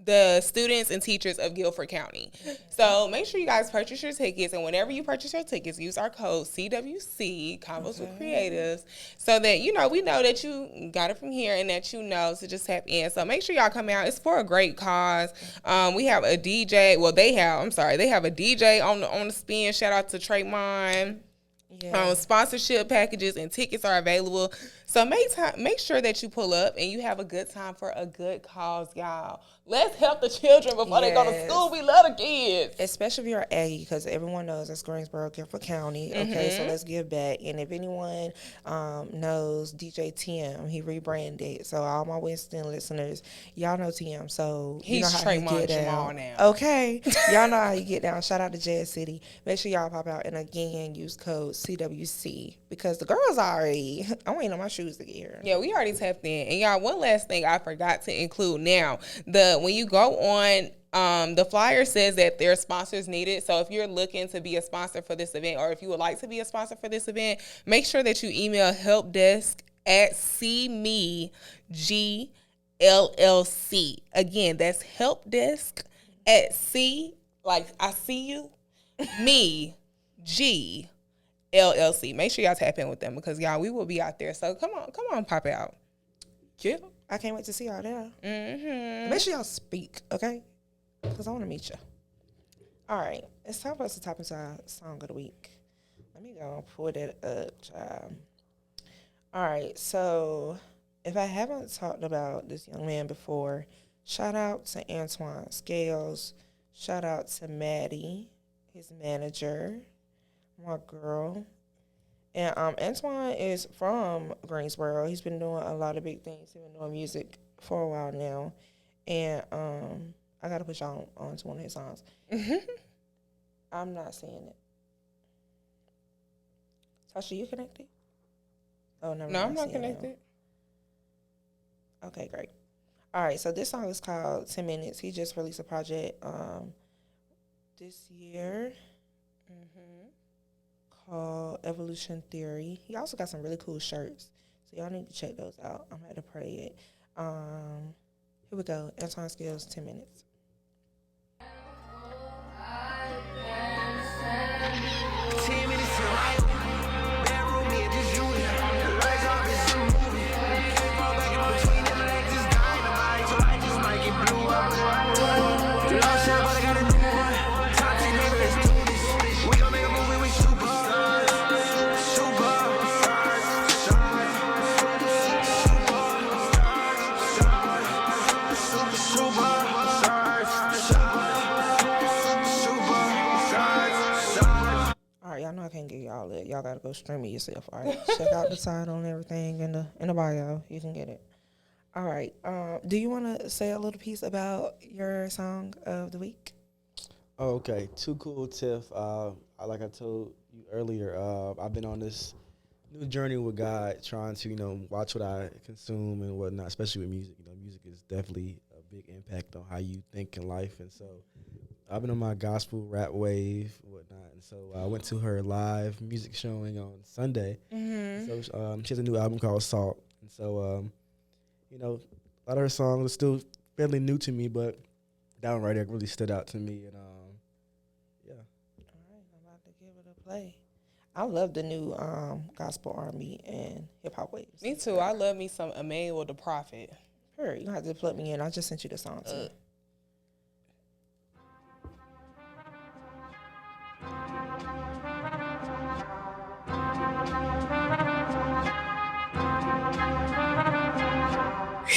the students and teachers of Guilford County. So make sure you guys purchase your tickets, and whenever you purchase your tickets, use our code CWC, Convos with Creatives, so that, we know that you got it from here and that you know to just tap in. So make sure y'all come out. It's for a great cause. We have a DJ. Well, they have a DJ on the spin. Shout out to Traymon. Yeah. Sponsorship packages and tickets are available. So make sure that you pull up and you have a good time for a good cause, y'all. Let's help the children before they go to school. We love the kids. Especially if you're Aggie, because everyone knows that's Greensboro, Guilford County. Okay, so let's give back. And if anyone knows DJ Tim, he rebranded. So all my Winston listeners, y'all know Tim. So you know how you get down. Now. Okay, y'all know how you get down. Shout out to Jazz City. Make sure y'all pop out. And again, use code CWC because the girls already, I'm waiting on my shoes to get here. Yeah, we already tapped in. And y'all, one last thing I forgot to include now. When you go on, the flyer says that there are sponsors needed. So if you're looking to be a sponsor for this event, or if you would like to be a sponsor for this event, make sure that you email helpdesk@CMeGLLC. Again, that's helpdesk@C, like I see you, me, G, LLC. Make sure y'all tap in with them because y'all, we will be out there. So come on, pop out. Yeah. I can't wait to see y'all there. Make sure y'all speak, okay? Because I want to meet you. All right. It's time for us to tap into our song of the week. Let me go and pull that up, child. All right. So if I haven't talked about this young man before, shout out to Antoine Scales. Shout out to Maddie, his manager, my girl. And Antoine is from Greensboro. He's been doing a lot of big things. He's been doing music for a while now. And I got to put y'all on to one of his songs. I'm not seeing it. Tasha, you connected? Oh, no, I'm not connected. Okay, great. All right, so this song is called 10 Minutes. He just released a project this year. Called Evolution Theory. He also got some really cool shirts, so y'all need to check those out. I'm going to play it. Here we go. Antoine Scales, 10 Minutes. 10 minutes to life. Bedroom, me and just you here. The lights off, it's a movie. Fall back in between them legs is dynamite, so I just might get blew up. The last shot, but I got a new one. Top 10 niggas, let's do this. We gon' make a movie with superstars. Y'all know I can't give y'all that. Y'all gotta go stream it yourself. All right, check out the title and everything in the bio. You can get it. All right. Do you want to say a little piece about your song of the week? Oh, okay. TuKool, Tiff. Like I told you earlier, I've been on this new journey with God, trying to watch what I consume and whatnot, especially with music. Music is definitely a big impact on how you think in life, and so I've been on my gospel rap wave and whatnot, and so I went to her live music showing on Sunday. So she has a new album called Salt, and so a lot of her songs are still fairly new to me, but that one right there really stood out to me, and yeah. All right, I'm about to give it a play. I love the new gospel R&B and hip hop waves. Me too. I love me some Emmanuel the Prophet. Sure, you don't have to plug me in. I just sent you the song too.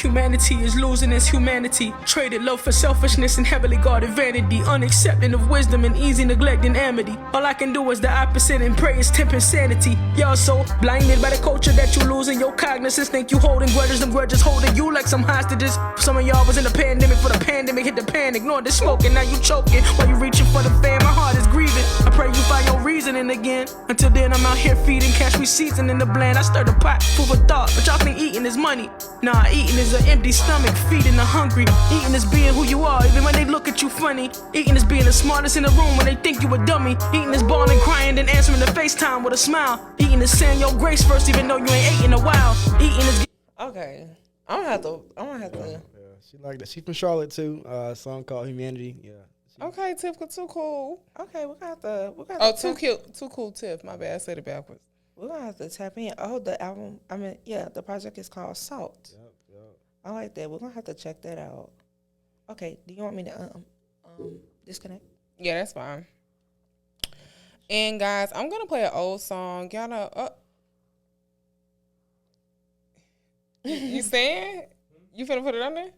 Humanity is losing its humanity. Traded love for selfishness and heavily guarded vanity. Unaccepting of wisdom and easy neglecting amity. All I can do is the opposite and pray is temper sanity. Y'all so blinded by the culture that you losing your cognizance. Think you holding grudges, them grudges holding you like some hostages. Some of y'all was in the pandemic for the pandemic, hit the pan, ignored the smoking. Now you choking while you reaching for the fan. My heart is grieving. living. I pray you find your reasoning again. Until then, I'm out here feeding cash, we seasoning the blend. I stir the pot, full of thought, but y'all think eating is money. Nah, eating is an empty stomach, feeding the hungry. Eating is being who you are, even when they look at you funny. Eating is being the smartest in the room when they think you a dummy. Eating is bawling, crying, then answering the FaceTime with a smile. Eating is saying your grace first, even though you ain't ate in a while. Eating is... Okay. I'm gonna have to. Yeah, she like that. She from Charlotte too. A song called Humanity. Yeah. Okay, Tiff, TuKool. Okay, we're gonna have to. Oh, TuKool Tiff. My bad, I said it backwards. We're gonna have to tap in. Oh, the album. I mean, yeah, the project is called Salt. Yep. I like that. We're gonna have to check that out. Okay. Do you want me to disconnect? Yeah, that's fine. And guys, I'm gonna play an old song. Y'all know. You saying? You finna put it on there?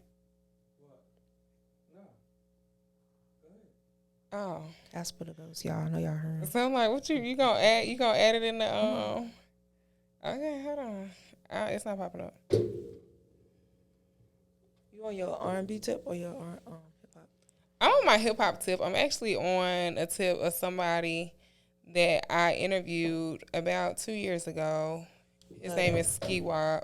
Oh, That's what it is, y'all. I know y'all heard. so I'm like, what you gonna add? You gonna add it in the Okay, hold on. It's not popping up. You on your R&B tip or your hip hop? I'm on my hip hop tip. I'm actually on a tip of somebody that I interviewed about 2 years ago. His name is Skewop.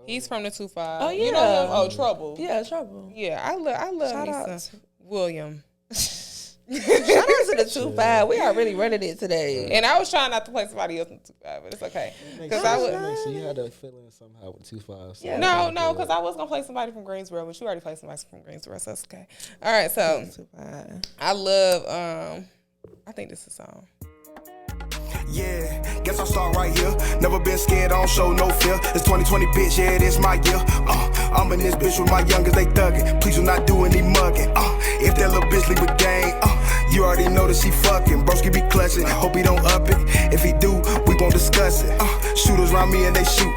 He's from the 2-5. Oh, yeah. You know him? Oh, Trouble. Yeah, Trouble. Yeah, I love Shout me out some William. Shout out to the 2-5. We are really running it today. And I was trying not to play somebody else in 2-5, but it's okay. Because I would. So you had a feeling somehow with 2-5. So No, because I was gonna play somebody from Greensboro, but you already played somebody from Greensboro, so it's okay. All right, so 2-5. I love. I think this is a song. Yeah, guess I'll start right here. Never been scared, I don't show no fear. It's 2020, bitch, yeah, it is my year. I'm in this bitch with my youngers, they thuggin'. Please do not do any mugging. If that little bitch leave with gang, you already know that she fucking. Broski be clutching, hope he don't up it. If he do, we won't discuss it. Shooters round me and they shoot.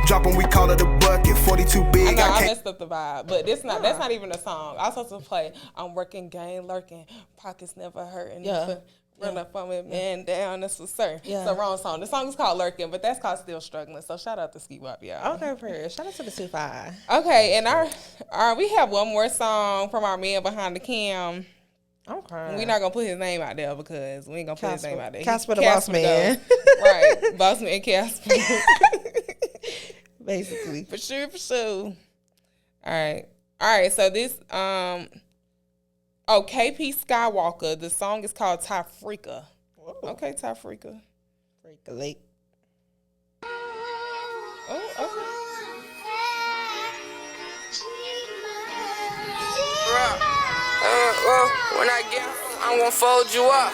Drop 'em, we call it a bucket. 42 big, I I can't. messed up the vibe, but that's not even a song. I was supposed to play I'm working, gang lurking, pockets never hurting. Yeah. Run up on me, man down, that's for certain. Yeah. It's the wrong song. The song is called Lurking, but that's called Still Struggling. So shout out to Skewop, y'all. Okay, prayer. Shout out to the 2-5. Okay, and our we have one more song from our man behind the cam. I'm crying. We're not gonna put his name out there because we ain't gonna put his name out there. Casper the boss man. Right, boss man Casper. Basically. For sure. All right. So this KP Skywalka. The song is called Tyfreaka. Okay, Tyfreaka. Freak late. Oh, okay. When I get, I'm gonna fold you up.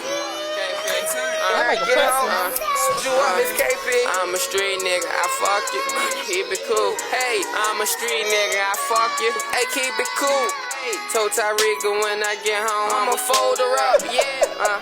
I'm a street nigga, I fuck you. Keep it cool. Hey, I'm a street nigga, I fuck you. Hey, keep it cool. Told Tyfreaka when I get home, I'ma fold her up. Yeah.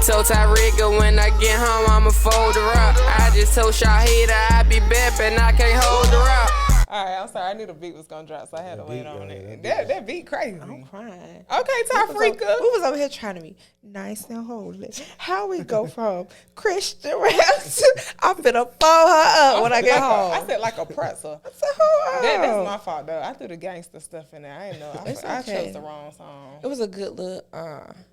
Told Tyfreaka when I get home, I'ma fold her up. I just told Shahida I be beppin', I can't hold her up. All right, I'm sorry. I knew the beat was gonna drop, so I had to wait on it. That beat crazy. I'm crying. Okay, Tyfreaka. Who was over here trying to be nice and holy? How we go from Christian rap to I'm finna fold her up when I get home? I said like a pretzel. So, That's my fault though. I threw the gangster stuff in there. I didn't know. I okay. chose the wrong song. It was a good little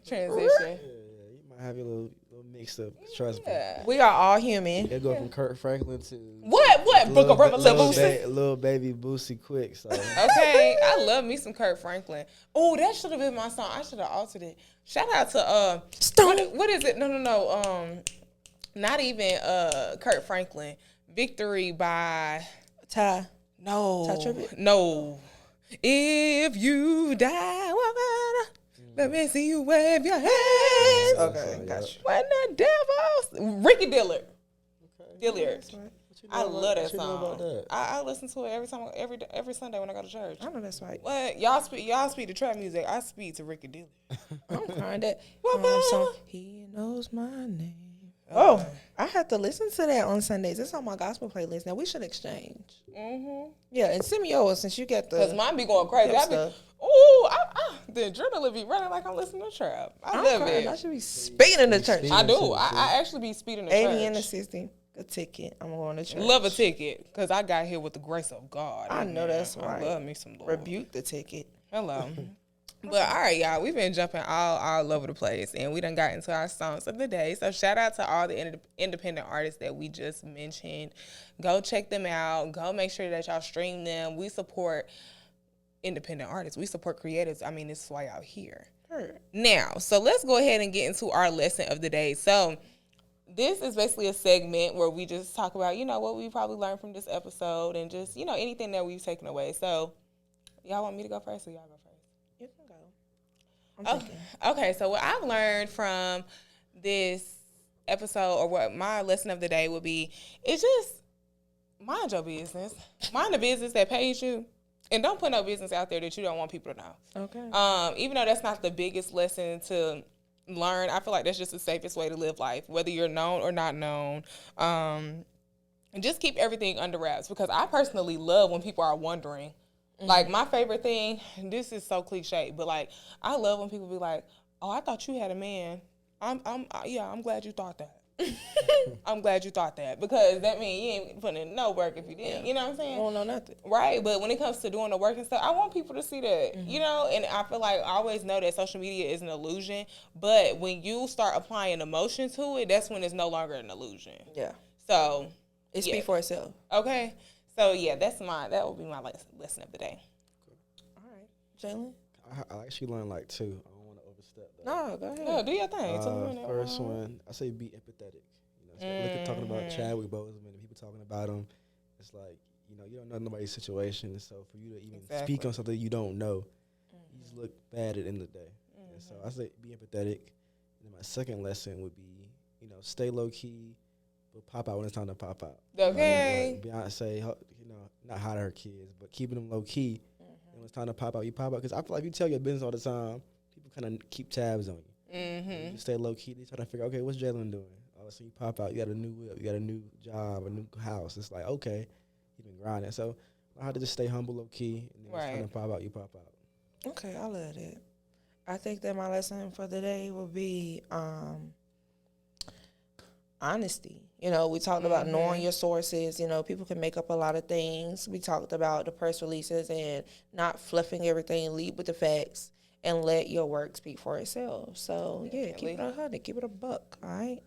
Transition. Yeah, you might have your little mix up. Trust me. Yeah. We are all human. It'll go from Kurt Franklin to What? Book of Revolution. Little baby Boosie quick. So Okay, I love me some Kurt Franklin. Oh, that should have been my song. I should have altered it. Shout out to what is it? No. Not even Kurt Franklin. Victory by Ty. No. Ty Tribbett? No. If you die, let me see you wave your hands. Okay, gotcha. When the devils. Ricky Dillard. Dillard. I love that song. I listen to it every Sunday when I go to church. I know that's right. What y'all speak to trap music. I speak to Ricky Dillard. I'm crying that song. He knows my name. Oh, I have to listen to that on Sundays. It's on my gospel playlist. Now we should exchange. Yeah, and send me yours since you got the. Cause mine be going crazy. The adrenaline be running like I'm listening to trap. I love it. I should be speeding the church. I do. I actually be speeding the church. 80 and assisting. A ticket. I'm going to church. Love a ticket because I got here with the grace of God. I know that's I right. love me some Lord. Rebuke the ticket. Hello. But all right, y'all, we've been jumping all over the place, and we done got into our songs of the day. So shout out to all the independent artists that we just mentioned. Go check them out. Go make sure that y'all stream them. We support independent artists. We support creatives. I mean, this is why y'all here. Sure. Now, so let's go ahead and get into our lesson of the day. So this is basically a segment where we just talk about, what we probably learned from this episode and just, anything that we've taken away. So y'all want me to go first or y'all go first? You can go. Okay, so what I've learned from this episode, or what my lesson of the day would be, is just mind your business. Mind the business that pays you. And don't put no business out there that you don't want people to know. Okay. Even though that's not the biggest lesson to learn, I feel like that's just the safest way to live life, whether you're known or not known. And just keep everything under wraps, because I personally love when people are wondering. Like, my favorite thing, this is so cliche, but, like, I love when people be like, oh, I thought you had a man. I'm glad you thought that. I'm glad you thought that, because that means you ain't putting in no work if you didn't. You know what I'm saying? I don't know nothing. Right, but when it comes to doing the work and stuff, I want people to see that, and I feel like I always know that social media is an illusion, but when you start applying emotion to it, that's when it's no longer an illusion. Yeah. So it speaks for itself. Okay. So, yeah, that will be my lesson of the day. All right. Jalon? I actually learned like two. I don't want to overstep that. No, go ahead. No, do your thing. First one, I say be empathetic. Look at talking about Chadwick Boseman and people talking about him. It's like, you don't know nobody's situation. So for you to even speak on something you don't know, you just look bad at the end of the day. And so I say be empathetic. And then my second lesson would be, stay low key, but pop out when it's time to pop out. Okay. Like Beyonce, not hide her kids, but keeping them low key. And when it's time to pop out, you pop out. Because I feel like if you tell your business all the time, people kind of keep tabs on you. You stay low key. They try to figure, okay, what's Jalon doing? All of a sudden you pop out, you got a new whip, you got a new job, a new house. It's like, okay, you've been grinding. So I had to just stay humble, low key, and then when it's time to pop out, you pop out. Okay, I love that. I think that my lesson for the day will be honesty. We talked about knowing your sources. People can make up a lot of things. We talked about the press releases and not fluffing everything. Lead with the facts and let your work speak for itself. So, yeah, keep it 100. Keep it a buck, all right?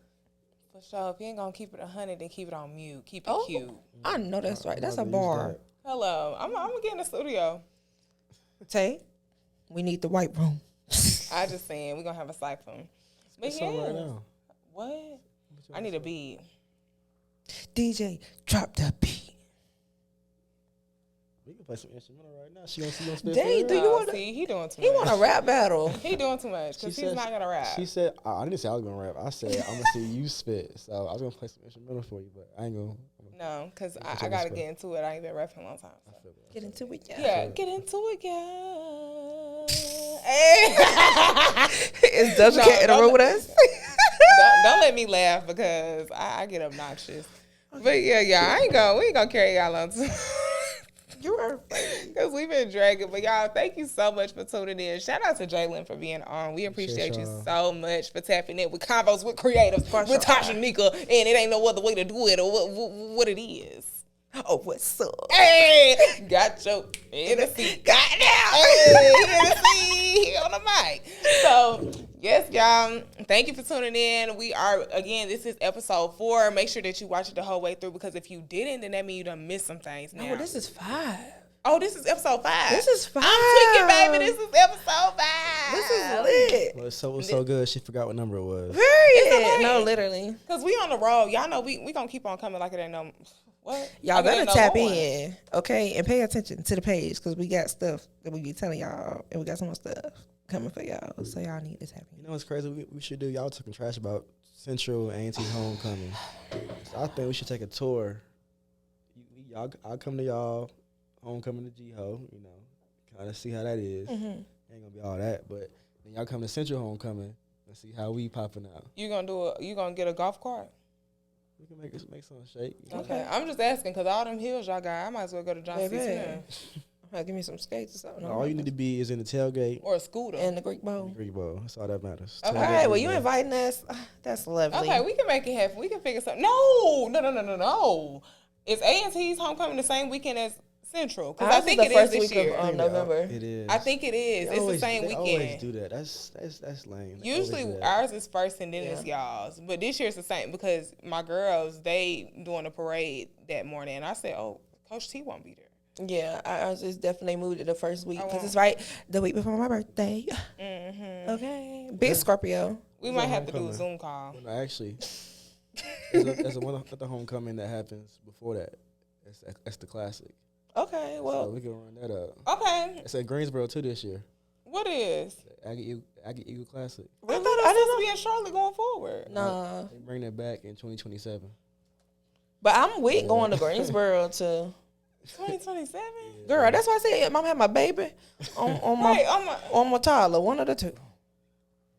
For sure. If you ain't going to keep it 100, then keep it on mute. Keep it cute. I know that's right. That's a bar. Hello. I'm going to get in the studio. Tay, we need the white room. I just saying, we're going to have a siphon. But What's on right now? What? I need a beat. DJ, drop the beat. We can play some instrumental right now. She gonna spit. Dang, do you want to? See, he doing too much. He want a rap battle. He doing too much because he's not gonna rap. She said, I didn't say I was gonna rap. I said I'm gonna see you spit. So I was gonna play some instrumental for you, but I ain't gonna. No, because I gotta get into it. I ain't been rapping in a long time. So. Get into it, yeah. Yeah, get into it, yeah. Hey. Is Doja Cat in the room with us? Don't let me laugh because I get obnoxious. But yeah, we ain't gonna carry y'all on too. You are because we've been dragging. But y'all, thank you so much for tuning in. Shout out to Jalon for being on. We appreciate you so much for tapping in with Convos with Creatives with Tasha Nika, and it ain't no other way to do it or what it is. Oh, what's up? Hey, got your Hennessy. Goddamn. Hey, Hennessy on the mic. So, yes, y'all, thank you for tuning in. We are, again, this is episode 4. Make sure that you watch it the whole way through, because if you didn't, then that means you done missed some things now. No, this is 5. Oh, this is episode 5. This is 5. I'm tweaking, baby. This is episode 5. This is lit. Well, it was so good, she forgot what number it was. Period. Okay. No, literally. Because we on the road. Y'all know we going to keep on coming like it ain't no... What? Y'all better tap in, okay, and pay attention to the page, because we got stuff that we be telling y'all, and we got some more stuff coming for y'all, so y'all need to tap in. You know what's crazy? We should do. Y'all talking trash about Central A&T homecoming. So I think we should take a tour. I'll come to y'all homecoming to G-Ho, kind of see how that is. Mm-hmm. Ain't gonna be all that, but then y'all come to Central homecoming and see how we popping out. You gonna get a golf cart? We can make something shake. Okay, I'm just asking because all them hills y'all got, I might as well go to John C. Smith. Give me some skates or something. All you need to be is in the tailgate or a scooter and the Greek bowl. That's all that matters. Okay. All right, well, you inviting us? That's lovely. Okay, we can make it happen. We can figure something. No. Is A&T's homecoming the same weekend as Central, because I think it is this year. Of November. It is. I think it is. It's the same weekend. They always do that. That's lame. Usually ours is first and then it's y'all's. But this year it's the same because my girls, they doing a parade that morning. And I said, oh, Coach T won't be there. Yeah, I just definitely moved it the first week because it's right the week before my birthday. Mm-hmm. Okay. Big Scorpio. We might have to do a Zoom call. No, actually, there's one at the homecoming that happens before that. That's the classic. Okay, well. So we can run that up. Okay. It's at Greensboro too this year. What is? Aggie Eagle Classic. Really? I thought it was supposed to be in Charlotte going forward. Nah. They bring that back in 2027. But I'm with going to Greensboro to 2027? Girl, that's why I said Mom had my baby on my toddler, one of the two.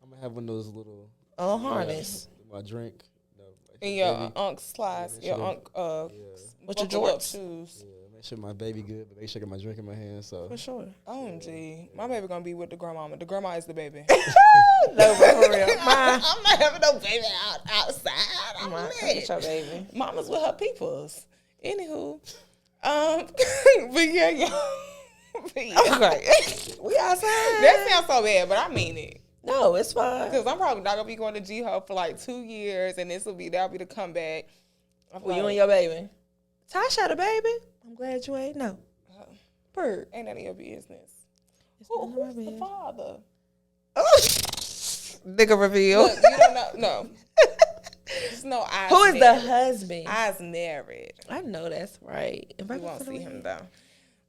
I'm gonna have one of those little harness. My drink. And your unc's slides, your unk with your jorts. Shoes. Yeah, make sure my baby good, but make sure I got my drink in my hand. So for sure. OMG, my baby gonna be with the grandmama. The grandma is the baby. No, for real. I'm not having no baby outside. I'm with your baby. Mama's with her peoples. Anywho, but yeah. Okay, we outside. That sounds so bad, but I mean it. No, it's fine. Because I'm probably not gonna be going to G-Hub for like 2 years, and that'll be the comeback. You and your baby. Tasha had a baby. I'm glad you ain't know. Bird. Ain't none of your business. Who's the father? Nigga reveal. Look, you don't know. No. There's no eyes. Who is the husband? Eyes married. I know that's right. You won't see him though.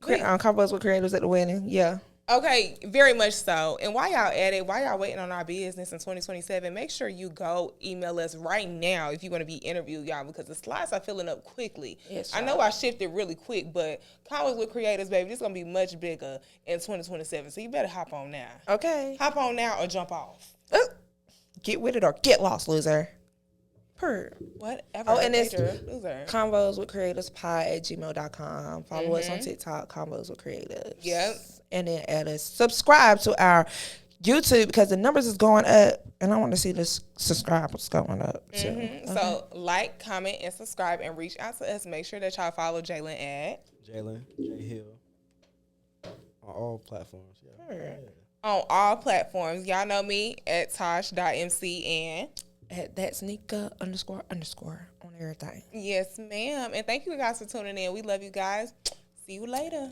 Convos with creators at the wedding. Yeah. Okay, very much so. And while y'all at it, while y'all waiting on our business in 2027, make sure you go email us right now if you want to be interviewed, y'all, because the slides are filling up quickly. Yes, I know I shifted really quick, but Convos with Creators, baby, this is going to be much bigger in 2027. So you better hop on now. Okay. Hop on now or jump off. Get with it or get lost, loser. Whatever. Oh, and it's loser. Convos with Creators pod@gmail.com. Follow us on TikTok, Convos with Creators. Yep. And then add us. Subscribe to our YouTube because the numbers is going up, and I want to see the subscribers going up too. Okay. So like, comment, and subscribe, and reach out to us. Make sure that y'all follow Jalon at Jalon J Hill on all platforms. Yeah. On all platforms. Y'all know me at Tosh.MC and at that's Nika __ on everything. Yes, ma'am. And thank you guys for tuning in. We love you guys. See you later.